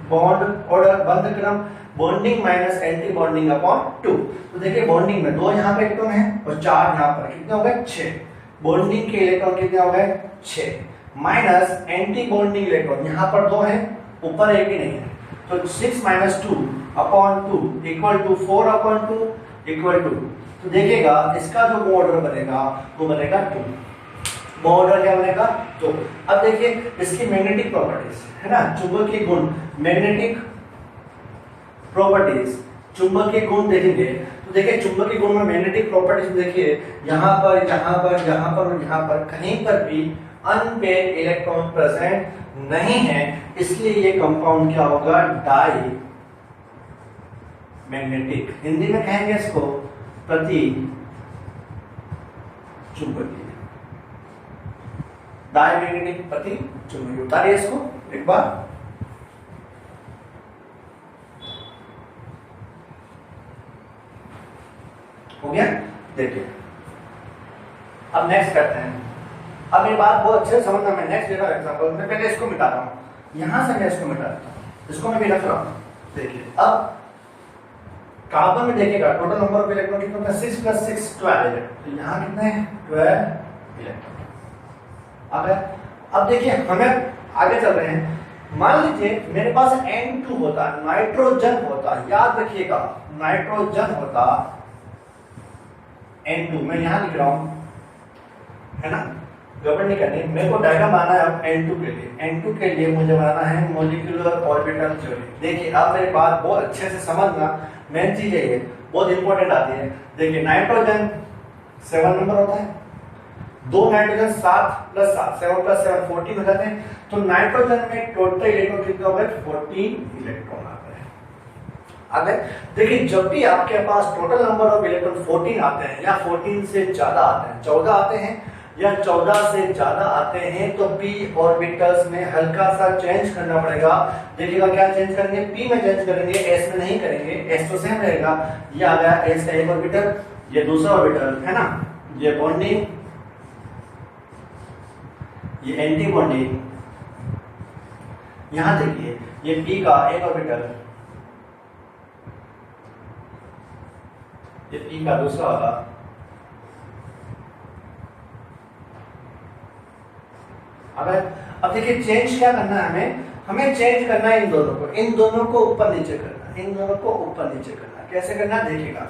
बॉन्ड ऑर्डर बंध क्रम, bonding minus anti bonding upon 2। तो देखिए बॉन्डिंग में 2 यहाँ पे इलेक्ट्रॉन है और 4 यहाँ पर, कितने हो गए 6, बॉन्डिंग के इलेक्ट्रॉन कितने हो गए 6, माइनस एंटी बॉन्डिंग इलेक्ट्रॉन यहाँ पर 2 है, ऊपर एक ही नहीं है, तो 6 - 2 upon 2 equal to 4 upon 2 equal to, तो देखिएगा इसका जो बॉन्ड ऑर्डर बनेगा वो बनेगा 2, बॉन्ड ऑर्डर क्या बनेगा 2। अब देखिए इसकी मैग्नेटिक प्रॉपर्टीज है ना, चुंबकीय गुण, मैग्नेटिक प्रॉपर्टीज, चुंबकीय गुण देखेंगे तो देखिए चुंबकीय गुण में मैग्नेटिक प्रॉपर्टीज देखिए यहाँ पर और यहाँ पर कहीं पर भी अनपेयर्ड इलेक्ट्रॉन प्रेजेंट नहीं है, इसलिए ये कंपाउंड क्या होगा, डाई मैग्नेटिक, हिंदी में कहेंगे इसको प्रति चुंबकीय, डाई मैग्नेटिक प्रति चुंबकीय। उतारिए इसको एक बार, हो गया। देखिए अब नेक्स्ट करते हैं, अब ये बात बहुत अच्छे से समझना, मैं नेक्स्ट दे रहा हूं एग्जांपल, मैं पहले इसको मिटा रहा हूं, यहां से मैं इसको मिटा देता हूं, इसको मैं भी रख रहा हूं। देखिए अब कार्बन में देखिएगा टोटल नंबर ऑफ इलेक्ट्रॉन कितने होते हैं, 6 + 6 12, तो यहां कितने हैं 12 इलेक्ट्रॉन। अब देखिए हमें आगे चल रहे हैं, मान लीजिए मेरे पास N2 होता, नाइट्रोजन होता, याद रखिएगा नाइट्रोजन होता N2, मैं यहां लिख रहा हूं है ना, गड़बड़ नहीं करनी, मेरे को डायग्राम बनाना है अब N2 के लिए, N2 के लिए मुझे बनाना है मॉलिक्यूलर ऑर्बिटल थ्योरी। देखिए अब मेरी बात बहुत अच्छे से समझना, मेन चीज है ये बहुत इंपॉर्टेंट आती है। देखिए नाइट्रोजन 7 नंबर होता है, 2 नाइट्रोजन 7 + 7 7 + 7 14 हो जाते हैं, तो नाइट्रोजन में टोटल इलेक्ट्रॉन कितने हो गए 14 इलेक्ट्रॉन आ गए। देखिए जब भी आपके पास टोटल नंबर ऑफ इलेक्ट्रॉन 14 आते हैं या 14 से ज्यादा आते हैं, 14 आते हैं या 14 से ज्यादा आते हैं, तो p ऑर्बिटल्स में हल्का सा चेंज करना पड़ेगा। देखिएगा क्या चेंज करेंगे, p में चेंज करेंगे, s में नहीं करेंगे, s तो सेम रहेगा, ये आ गया s का एक ऑर्बिटल, ये दूसरा ऑर्बिटल है ना, ये बॉन्डिंग, ये एंटी बॉन्डिंग, यहां देखिए ये p का एक ऑर्बिटल, ये p का दूसरा वाला, अब देखिए चेंज क्या करना है हमें चेंज करना है इन दोनों को ऊपर नीचे करना, इन दोनों को ऊपर नीचे करना। कैसे करना देखिएगा,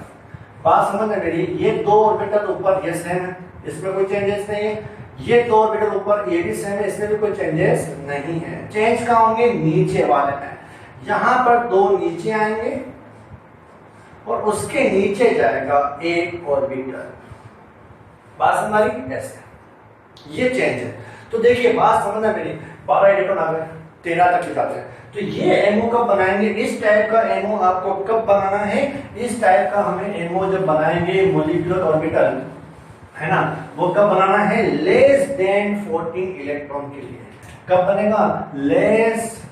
बात समझ में मेरी, ये 2 ऑर्बिटल ऊपर ये सेम है, इसमें कोई चेंजेस नहीं है, ये 2 ऑर्बिटल ऊपर ये भी सेम है, इसमें भी कोई चेंजेस नहीं है। चेंज कहाँ होंगे, नीचे वाले में, यहां पर 2 नीचे आएंगे और उसके नीचे जाएगा एक ऑर्बिटल, बात समझ आ रही, ऐसे ये चेंज है। तो देखिए बात समझना मेरी, 12 इलेक्ट्रॉन आ गए, 13 तक जाते हैं, तो ये एमओ कब बनाएंगे, इस टाइप का एमओ आपको कब बनाना है, इस टाइप का हमें एमओ जब बनाएंगे मॉलिक्यूलर ऑर्बिटल, है ना, वो कब बनाना है, लेस देन 14 इलेक्ट्रॉन के लिए। कब बनेगा, लेस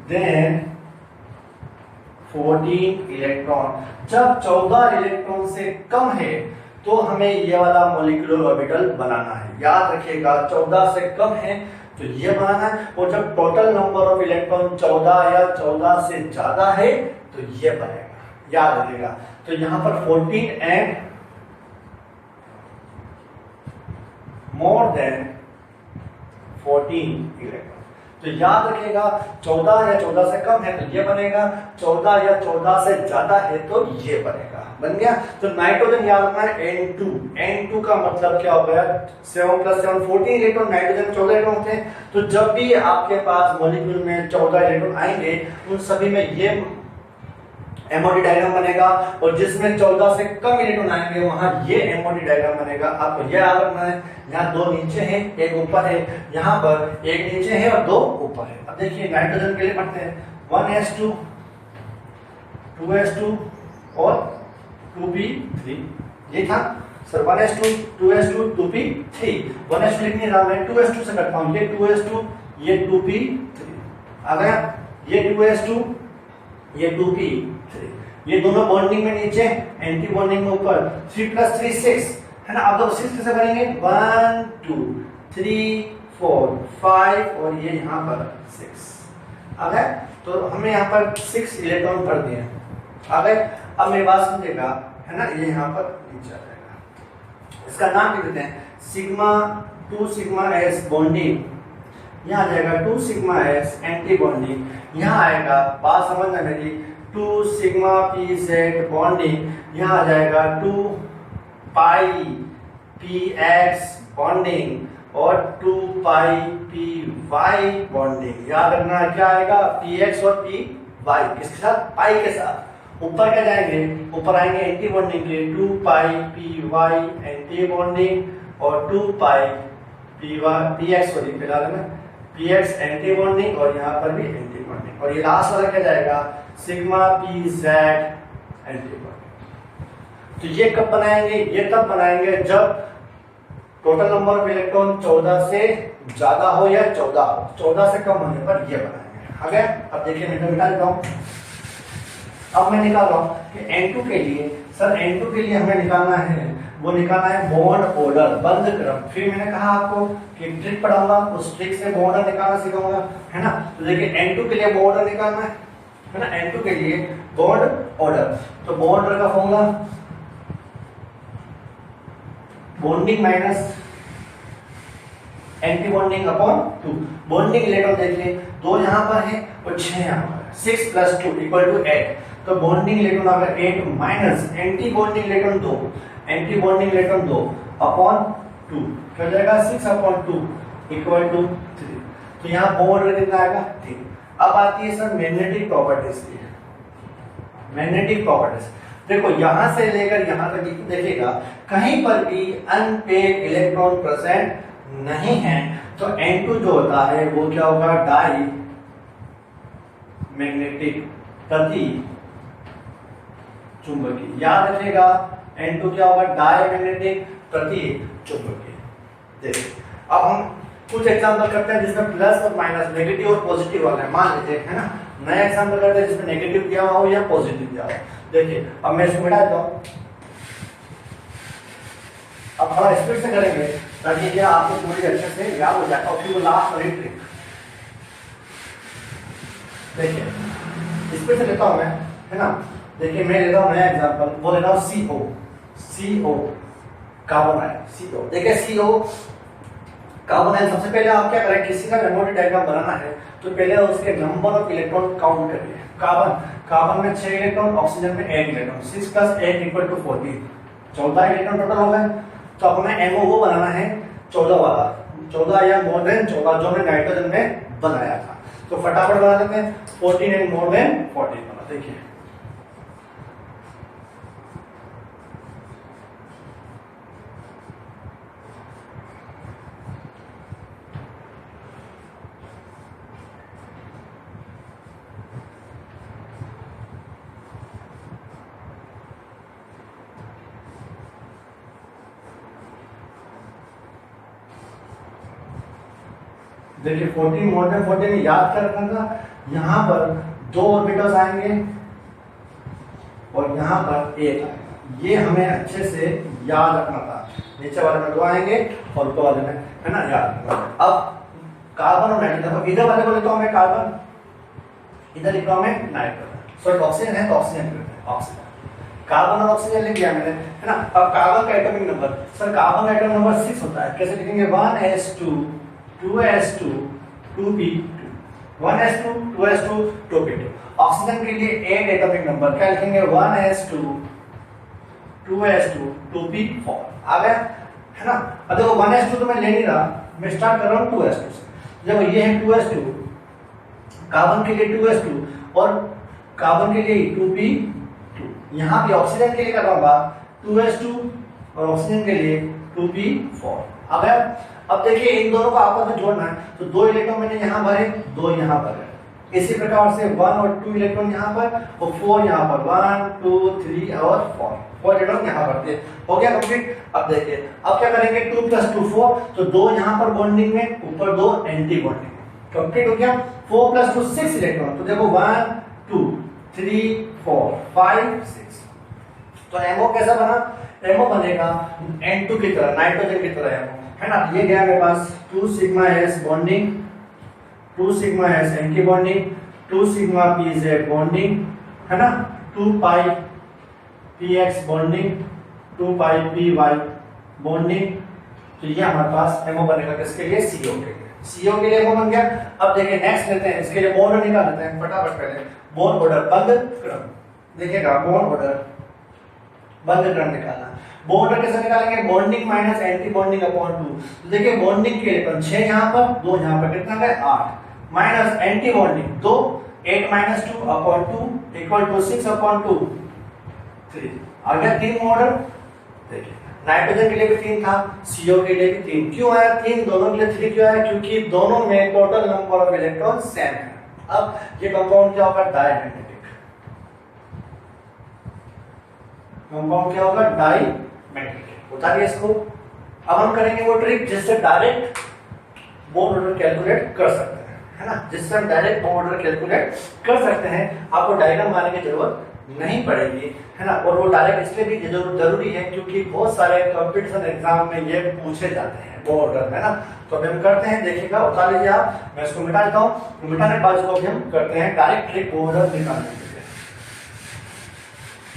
देन 14 इलेक्ट्रॉन। जब 14 इलेक्ट्रॉन से कम है तो हमें ये वाला मॉलिक्यूलर ऑर्बिटल बनाना है। याद रखिएगा 14 से कम है तो ये बनाना है, और जब टोटल नंबर ऑफ इलेक्ट्रॉन 14 या 14 से ज्यादा है तो ये बनेगा। याद रखिएगा, तो यहां पर 14 एंड मोर देन 14 इलेक्ट्रॉन। तो याद रखिएगा 14 या 14 से कम है तो ये बनेगा, 14 या 14 से ज्यादा है तो ये बनेगा। बन गया। तो नाइट्रोजन याद रखना है N2। N2 का मतलब क्या हो गया, 7 + 7 14 इलेक्ट्रॉन, नाइट्रोजन में 14 इलेक्ट्रॉन होते हैं। तो जब भी आपके पास मॉलिक्यूल में 14 इलेक्ट्रॉन आएंगे उन सभी में ये एमओडी डायग्राम बनेगा, और जिसमें 14 से कम इलेक्ट्रॉन आएंगे वहां ये एमओडी डायग्राम बनेगा। आपको ये याद रखना है, यहाँ 2 नीचे हैं एक ऊपर है, यहाँ पर एक नीचे है और 2 ऊपर है। अब देखिए नाइट्रोजन के लिए पढ़ते हैं 1s2 2s2 और 2p3। ये था sir 1s2 2s2 2p3। 1s2 लिखने जा रहे हैं, 2s2 से करता हूं, ये 2s2 ये 2p3 आ गया, ये 2s2 ये 2p3। ये दोनों बॉन्डिंग में नीचे, एंटी बॉन्डिंग में ऊपर। 3 + 3 6 है ना। अब तो 6 कैसे बनेंगे, 1 2 3 4 5 और ये यहाँ पर 6 आ गए। तो हमने यहाँ पर 6 इलेक्ट्रॉन कर दिए आ गए। अब मेरी बात सुनिएगा, है ना, ये यहाँ पर नीचे आ जाएगा। इसका नाम लिख देते हैं सिग्मा 2 सिग्मा s बॉन्डिंग, यहाँ आ जाएगा 2 सिग्मा s एंटी बॉन्डिंग, यहाँ आएगा, बात समझना मेरी, 2 सिग्मा pz बॉन्डिंग, यहाँ आ जाएगा 2 पाई px बॉन्डिंग और 2 पाई py बॉन्डिंग। याद रखना क्या आएगा, px और py किसके साथ, पाई के साथ। ऊपर क्या जाएंगे, ऊपर आएंगे एंटी बॉन्डिंग के, 2 पाई py एंटी बॉन्डिंग और 2 पाई px सॉरी फिलहाल में px एंटी बॉन्डिंग और यहाँ पर भी एंटी बॉन्डिंग, और ये लास्ट वाला क्या जाएगा सिग्मा pz एंटी बॉन्डिंग। तो ये कब बनाएंगे, ये तब बनाएंगे जब टोटल नंबर ऑफ इलेक्ट्रॉन 14 से ज्यादा हो या 14 हो। 14 से कम होने पर ये बनाएंगे। आ गया। अब देखिए मैं निकाल देता हूँ। अब मैं निकाल रहा हूँ कि N2 के लिए, सर N2 के लिए हमें निकालना है, वो निकालना है बॉन्ड ऑर्डर, बंद क्रम। फिर मैंने कहा आपको कि ट्रिक पढ़ाऊंगा, उस ट्रिक से बॉन्ड ऑर्डर निकालना सिखाऊंगा, है ना। तो देखिए N2 के लिए बॉन्ड ऑर्डर निकालना है ना, N2 के लिए बॉन्ड ऑर्डर। तो बॉन्ड ऑर्डर का formula bonding minus anti bonding upon 2। Bonding electron देखिए 2 यहाँ पर है और 6 यहाँ पर है, 6 + 2 = 8। तो बॉन्डिंग इलेक्ट्रॉन आ गया 8 minus anti bonding electron 2, anti bonding electron 2 upon 2 क्या जाएगा 6/2 = 3। तो यहाँ बॉन्ड कितना आएगा 3। अब आती है सर मैग्नेटिक प्रॉपर्टीज की। मैग्नेटिक प्रॉपर्टीज देखो यहां से लेकर यहां तक देखिएगा कहीं पर भी अनपेड इलेक्ट्रॉन प्रेजेंट नहीं है, तो N2 जो होता है वो क्या होगा, डाई मैग्नेटिक प्रति चुंबकीय। याद रखिएगा N2 क्या होगा, डाई मैग्नेटिक प्रति चुंबकीय। देखिए अब हम कुछ एग्जांपल करते हैं जिसमें प्लस और माइनस, नेगेटिव और पॉजिटिव वाला है। मान लीजिए, है ना, नया एग्जांपल करते हैं जिसमें नेगेटिव दिया हुआ हो या पॉजिटिव दिया हो। देखिए अब मैं इसको मिटा देता हूं। अब थोड़ा स्पीड से करेंगे ताकि क्या आपको पूरी अच्छे से याद हो जाए, और फिर वो लास्ट वाली ट्रिक देखिए स्पीड से लेता हूं मैं, है ना। देखिए मैं लेता हूं नया एग्जांपल, वो लेता हूं CO कार्बन आयन CO। देखिए CO कार्बन आयन, सबसे पहले आप क्या करें, किसी का एनोड डायग्राम बनाना है तो पहले उसके नंबर ऑफ इलेक्ट्रॉन काउंट करिए। कार्बन में 6 इलेक्ट्रॉन, ऑक्सीजन में 8 इलेक्ट्रॉन, 6 + 8 = 14, 14 इलेक्ट्रॉन टोटल हो गए। तो अब हमें MO बनाना है 14 वाला, 14 या मोर देन 14 जो हमने नाइट्रोजन में बनाया था। तो फटाफट बना लेते हैं, 14 एंड मोर देन 14 बना। देखिए देखिए 14 मोर देन 14 याद क्या रखना था, यहाँ पर 2 ऑर्बिटल्स आएंगे और यहाँ पर 1 आएगा, ये हमें अच्छे से याद रखना था। नीचे वाले में 2 आएंगे और ऊपर वाले में, है ना, याद रखना। अब कार्बन और नाइट्रोजन, इधर वाले को लेता हूं मैं कार्बन, इधर लिख रहा हूं मैं नाइट्रोजन। सो ऑक्सीजन है तो ऑक्सीजन, ऑक्सीजन कार्बन और ऑक्सीजन लिख दिया मैंने, है ना। अब कार्बन का एटॉमिक नंबर, सर कार्बन का एटॉमिक नंबर 6 होता है, कैसे लिखेंगे, 1s2 2s2 2p2, 1s2 2s2 2p2। Oxygen के लिए 8 एटॉमिक नंबर, क्या लिखेंगे, 1s2 2s2 2p4, आ गया, है ना। अब देखो 1s2 तो मैं ले नहीं रहा, मैं स्टार्ट कर रहा हूं 2s2 से। देखो ये है 2s2, कार्बन के लिए 2s2 और कार्बन के लिए 2p2। यहाँ पे ऑक्सीजन के लिए कर रहा हूँ बात 2s2 और ऑक्सीजन के लिए 2p4, आ गया। अब देखिए इन दोनों को आपस में जोड़ना है, तो 2 इलेक्ट्रॉन मैंने यहाँ भरे, 2 यहाँ भरे, इसी प्रकार से 1 और 2 इलेक्ट्रॉन यहाँ पर और 4 यहाँ पर, 1 2 3 और 4 इलेक्ट्रॉन यहाँ पर थे, हो गया कंप्लीट। अब देखिए अब क्या करेंगे, 2 + 2 4, तो 2 यहाँ पर बॉन्डिंग में, ऊपर 2 एंटी बॉन्डिंग, कंप्लीट हो गया। 4 + 2 6 इलेक्ट्रॉन, तो देखो 1 2 3 4 5 6, तो एमओ कैसा बना, एमओ बनेगा N2 की तरह, नाइट्रोजन की तरह एमओ, है ना। ये गया मेरे पास 2 sigma s bonding, 2 sigma s anti bonding, 2 sigma pz bonding, है ना, 2 पाई px बॉन्डिंग, 2 पाई py बॉन्डिंग। तो ये हमारे पास एमओ बनेगा किसके लिए, CO के लिए, CO के लिए एमओ बन गया। अब देखिए नेक्स्ट लेते हैं, इसके लिए बॉन्ड निकाल लेते हैं फटाफट, पहले बॉन्ड ऑर्डर बंद क्रम, देखिएगा बॉन्ड ऑर्डर बंद क्रम निकालना। बॉन्ड कैसे निकालेंगे, bonding minus anti bonding upon 2, तो देखिए बॉन्डिंग के लिए 6 यहाँ पर 2 यहाँ पर, कितना है 8, minus anti bonding 2, 8 - 2 upon 2 equal to 6 upon 2 3, आ गया 3 मॉडल। देखिए नाइट्रोजन के लिए भी 3 था, CO के लिए भी 3, क्यों आया 3, दोनों के लिए 3 क्यों आया, क्योंकि दोनों में total number of electron same है। अब ये कंपाउंड क्या होगा, डायमैग्नेटिक कंपाउंड, क्या होगा, डायमैग्नेटिक। बता दिया इसको। अब हम करेंगे वो ट्रिक जिससे डायरेक्ट बॉन्ड ऑर्डर कैलकुलेट कर सकते हैं, है ना, जिससे हम डायरेक्ट बॉन्ड ऑर्डर कैलकुलेट कर सकते हैं, आपको डायग्राम बनाने की जरूरत नहीं पड़ेगी, है ना। और वो डायरेक्ट इसलिए भी जरूरी है क्योंकि बहुत सारे कंपटीशन एग्जाम में ये पूछे जाते हैं बॉन्ड ऑर्डर, है ना। तो अभी हम करते हैं, देखिएगा, उतार लीजिए आप, मैं इसको मिटा देता हूँ, मिटाने के बाद इसको हम करते हैं डायरेक्ट ट्रिक बॉन्ड ऑर्डर निकालने के लिए।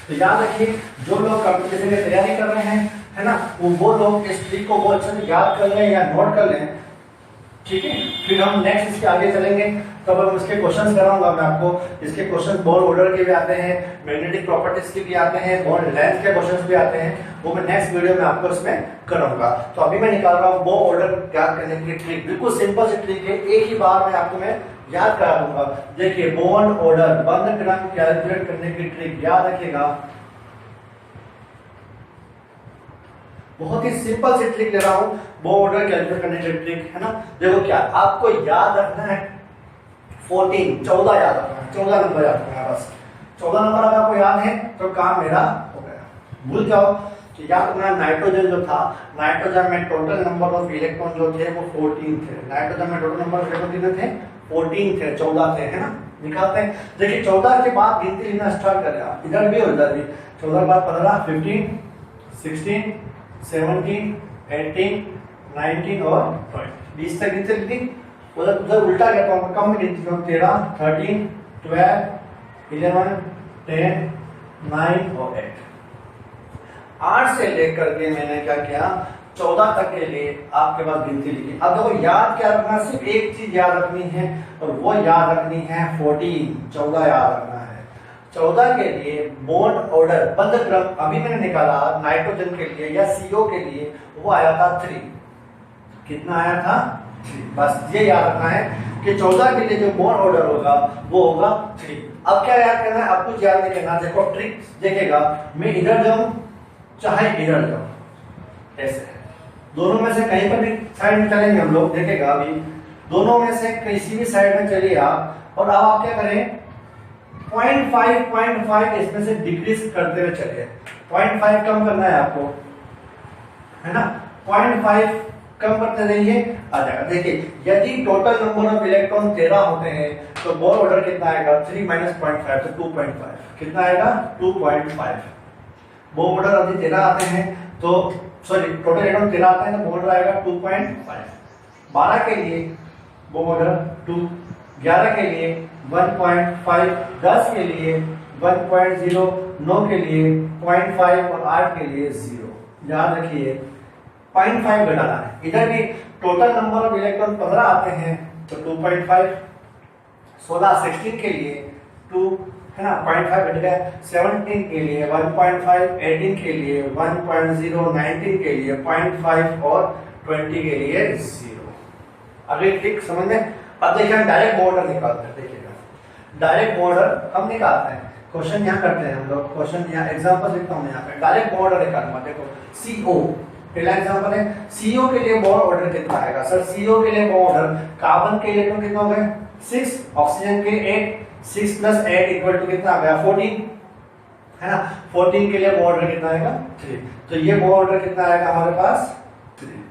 तो याद रखिए जो लोग कंपटीशन की तैयारी कर रहे हैं, है ना, वो लोग इस ट्रिक को बहुत अच्छे से याद कर लें या नोट कर लें, ठीक है। फिर हम नेक्स्ट इसके आगे चलेंगे, तब हम इसके क्वेश्चंस कराऊंगा मैं आपको। इसके क्वेश्चंस बॉन्ड ऑर्डर के भी आते हैं, मैग्नेटिक प्रॉपर्टीज के भी आते हैं, बॉन्ड लेंथ के क्वेश्चंस भी आते हैं, वो मैं नेक्स्ट वीडियो में आपको इसमें कराऊंगा। तो अभी मैं निकाल रहा हूँ बॉन्ड ऑर्डर याद करने के लिए ट्रिक, बिल्कुल सिंपल सी ट्रिक है, एक ही बार में आपको मैं याद करा दूंगा। देखिए बॉन्ड ऑर्डर बंद क्रम कैलकुलेट करने की ट्रिक याद रखिएगा, बहुत ही सिंपल सी ट्रिक ले रहा हूं, बॉन्ड ऑर्डर कैलकुलेट करने की ट्रिक, है ना। देखो क्या आपको याद रखना है, 14 याद रखना है, 14 नंबर याद रखना है बस। 14 नंबर अगर आपको याद है तो काम मेरा हो गया। भूल जाओ तो याद रखना, नाइट्रोजन जो था, नाइट्रोजन में टोटल नंबर ऑफ इलेक्ट्रॉन जो थे वो 14 थे, नाइट्रोजन में टोटल नंबर ऑफ इलेक्ट्रॉन कितने थे, 14 थे, 14 थे, है ना। निकालते हैं, देखिए 14 के बाद गिनती लेना स्टार्ट करें आप, इधर भी और इधर भी। 14 के बाद 15 15 16 17 18 19 और 20 तक गिनती लिखी, उधर उधर उल्टा गया तो कम में गिनती करो, 13 13 12 11 10 9 और 8। 8 से लेकर के मैंने क्या किया, 14 तक के लिए आपके पास गिनती लिखी। अब देखो याद क्या रखना, सिर्फ एक चीज याद रखनी है और वो याद रखनी है 14 याद रखना है। 14 के लिए बॉन्ड ऑर्डर बंद क्रम अभी मैंने निकाला नाइट्रोजन के लिए या CO के लिए, वो आया था 3, कितना आया था 3। बस ये याद रखना है कि 14 के लिए जो बॉन्ड ऑर्डर होगा वो होगा 3। अब क्या याद करना है, अब कुछ याद नहीं करना। देखो ट्रिक देखेगा, मैं इधर जाऊं चाहे इधर जाऊं, ऐसे दोनों में से कहीं पर भी साइड में चलेंगे हम लोग, देखेगा अभी दोनों में से किसी भी साइड में चलिए आप, और अब आप क्या करें, 0.5 इसमें से डिक्रीज करते हुए चलिए। 0.5 कम करना है आपको, है ना। 0.5 कम करते रहिए आ जाएगा। देखिए यदि टोटल नंबर ऑफ इलेक्ट्रॉन 13 होते हैं तो बोर ऑर्डर कितना आएगा 3 माइनस 0.5 तो 2.5 कितना आएगा 2.5। बोर ऑर्डर यदि 13 आते हैं तो सॉरी टोटल इलेक्ट्रॉन 13 आते हैं तो बोर ऑर्डर आएगा 2.5। 12 के लिए बोर ऑर्डर 2, 11 के लिए 1.5, 10 के लिए 1.0, 9 के लिए 0.5 और 8 के लिए 0। याद रखिए 0.5 घटाना है। इधर भी टोटल नंबर ऑफ इलेक्ट्रॉन 15 आते हैं तो 2.5, 16 16 के लिए 2 है ना 0.5 घट गया, 17 के लिए 1.5, 18 के लिए 1.0, 19 के लिए 0.5 और 20 के लिए 0। अगली ट्रिक समझ में। अब देखिए हम डायरेक्ट बॉर्डर निकालते हैं। देखिएगा डायरेक्ट बॉर्डर हम निकालते हैं, क्वेश्चन यहाँ करते हैं हम लोग, क्वेश्चन यहाँ एग्जांपल लिखता हूँ यहाँ पे डायरेक्ट बॉर्डर निकालूंगा। देखो CO पहला एग्जांपल है, CO के लिए बॉन्ड ऑर्डर कितना आएगा सर? CO के लिए बॉन्ड ऑर्डर कार्बन के इलेक्ट्रॉन कितना हो गया 6, ऑक्सीजन के 8, 6 + 8 इक्वल टू कितना आ गया 14 है ना। 14 के लिए बॉन्ड ऑर्डर कितना आएगा 3, तो ये बॉन्ड ऑर्डर कितना आएगा हमारे पास 3।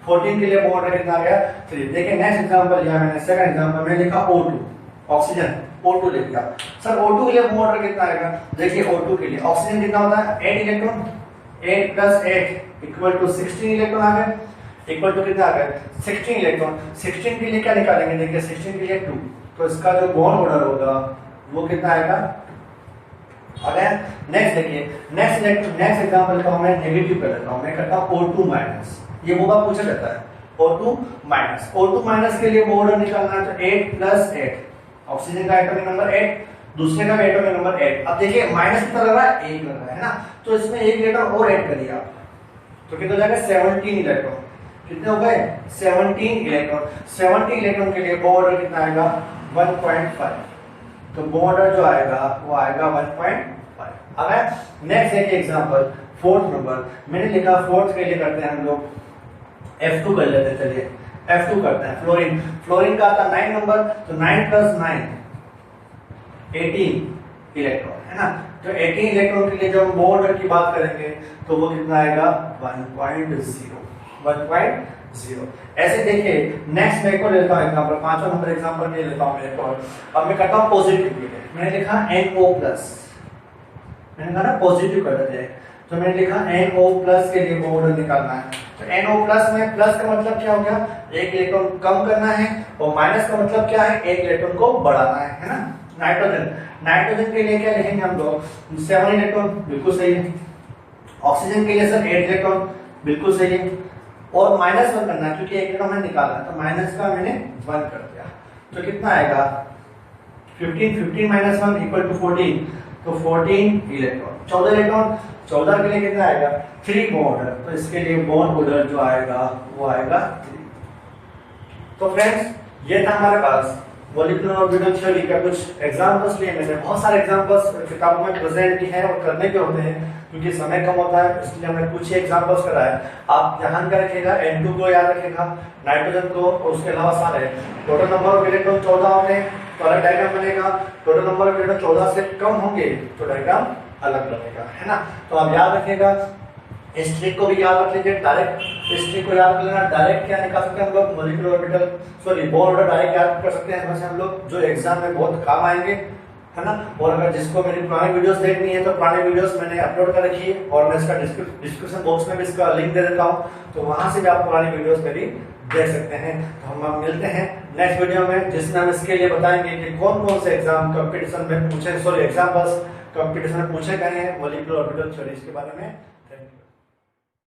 14 के लिए बॉन्ड ऑर्डर कितना आ गया 3। देखिए नेक्स्ट एग्जांपल लिया मैंने, सेकंड एग्जांपल में लिखा O2 ऑक्सीजन, O2 लिख दिया सर। O2 के लिए बॉन्ड ऑर्डर कितना आएगा? देखिए O2 के लिए ऑक्सीजन कितना होता है 8 इलेक्ट्रॉन, 8 + 8 इक्वल टू 16 इलेक्ट्रॉन आ गए, इक्वल टू कितना आ गया 16 इलेक्ट्रॉन। 16 के लिए क्या निकालेंगे? देखिए 16 के लिए 2, तो इसका जो बॉन्ड ऑर्डर होगा वो कितना आएगा आ गया। नेक्स्ट देखिए नेक्स्ट एग्जांपल का मैं नेगेटिव कर देता हूं, मैं करता हूं O2-, ये वो बात पूछा जाता है O2-। के लिए बॉन्ड ऑर्डर निकालना है तो 8 + 8, ऑक्सीजन का एटॉमिक नंबर 8, दूसरे का एटॉमिक नंबर 8। अब देखिए माइनस कितना लग रहा है 1 लग रहा है ना, तो इसमें 1 इलेक्ट्रॉन और ऐड करिए आप, तो कितना हो जाएगा 17 इलेक्ट्रॉन। कितने हो गए 17 इलेक्ट्रॉन। 17 इलेक्ट्रॉन के लिए बॉन्ड ऑर्डर कितना आएगा 1.5, तो बॉन्ड ऑर्डर जो आएगा वो आएगा 1.5। अब नेक्स्ट देखिए एग्जांपल फोर्थ नंबर मैंने लिखा, फोर्थ के लिए करते हैं हम लोग F2 कर लेते हैं। चलिए F2 करते हैं। फ्लोरीन का आता 9 नंबर, तो 9 + 9 18 इलेक्ट्रॉन है ना। तो 18 इलेक्ट्रॉन के लिए जब हम बॉन्ड ऑर्डर की बात करेंगे तो वो कितना आएगा 1.0। ऐसे देखिए नेक्स्ट मैं को लेता हूं एग्जांपल, पांचवा नंबर एग्जांपल में लेता हूं मेरे को। अब मैं करता हूं पॉजिटिव के लिए, मैंने लिखा NO+, मैंने कहा ना पॉजिटिव कर देते हैं, तो मैंने लिखा NO+ के लिए बॉन्ड ऑर्डर निकालना है। तो NO+ में प्लस का मतलब क्या हो गया 1 इलेक्ट्रॉन कम करना है, और माइनस का मतलब क्या है 1 इलेक्ट्रॉन को बढ़ाना है ना। नाइट्रोजन के लिए क्या लिखेंगे हम लोग 7 इलेक्ट्रॉन, बिल्कुल सही है। ऑक्सीजन के लिए सर 8 इलेक्ट्रॉन, बिल्कुल सही है। और -1 करना है क्योंकि 1 इलेक्ट्रॉन मैंने निकाला, तो माइनस का मैंने 1 कर दिया, तो कितना आएगा 15 - 1 = 14, तो 14 इलेक्ट्रॉन। 14 इलेक्ट्रॉन 14 के लिए कितना आएगा 3 बॉन्ड, तो इसके लिए बॉन्ड ऑर्डर जो आएगा वो आएगा 3। तो फ्रेंड्स ये था हमारे पास मॉलिक्यूलर ऑर्बिटल थ्योरी का कुछ एग्जांपल्स लिए मैंने। बहुत सारे एग्जांपल्स किताबों में प्रेजेंट भी हैं और करने के होते हैं क्योंकि समय कम होता है, इसलिए हमने कुछ ही एग्जांपल्स कराया। आप ध्यान का रखिएगा, N2 को याद रखिएगा, नाइट्रोजन को, और उसके अलावा सारे टोटल नंबर ऑफ इलेक्ट्रॉन 14 होते हैं तो अलग डायग्राम बनेगा। टोटल नंबर ऑफ इलेक्ट्रॉन 14 से कम होंगे तो डायग्राम अलग बनेगा, है ना। तो आप याद रखिएगा, इस ट्रिक को भी याद रख लीजिए। डायरेक्ट इस ट्रिक को याद कर लेना। डायरेक्ट क्या निकाल सकते हैं हम लोग molecular orbital sorry bond order direct याद कर सकते हैं वैसे हम लोग, जो एग्जाम में बहुत काम आएंगे, है ना। और अगर जिसको मेरी पुरानी वीडियोस देखनी है तो पुरानी वीडियोस मैंने अपलोड कर रखी है और मैं इसका डिस्क्रिप्शन बॉक्स में भी इसका लिंक दे देता हूँ, तो वहां से भी आप पुरानी वीडियोस मेरी देख सकते हैं। तो हम मिलते हैं नेक्स्ट वीडियो में जिसमें हम इसके लिए बताएंगे कि कौन कौन से एग्जाम कंपटीशन में पूछे, सॉरी एग्जाम्पल्स कंपटीशन में पूछे गए हैं मॉलिक्यूलर ऑर्बिटल थ्योरीज के बारे में।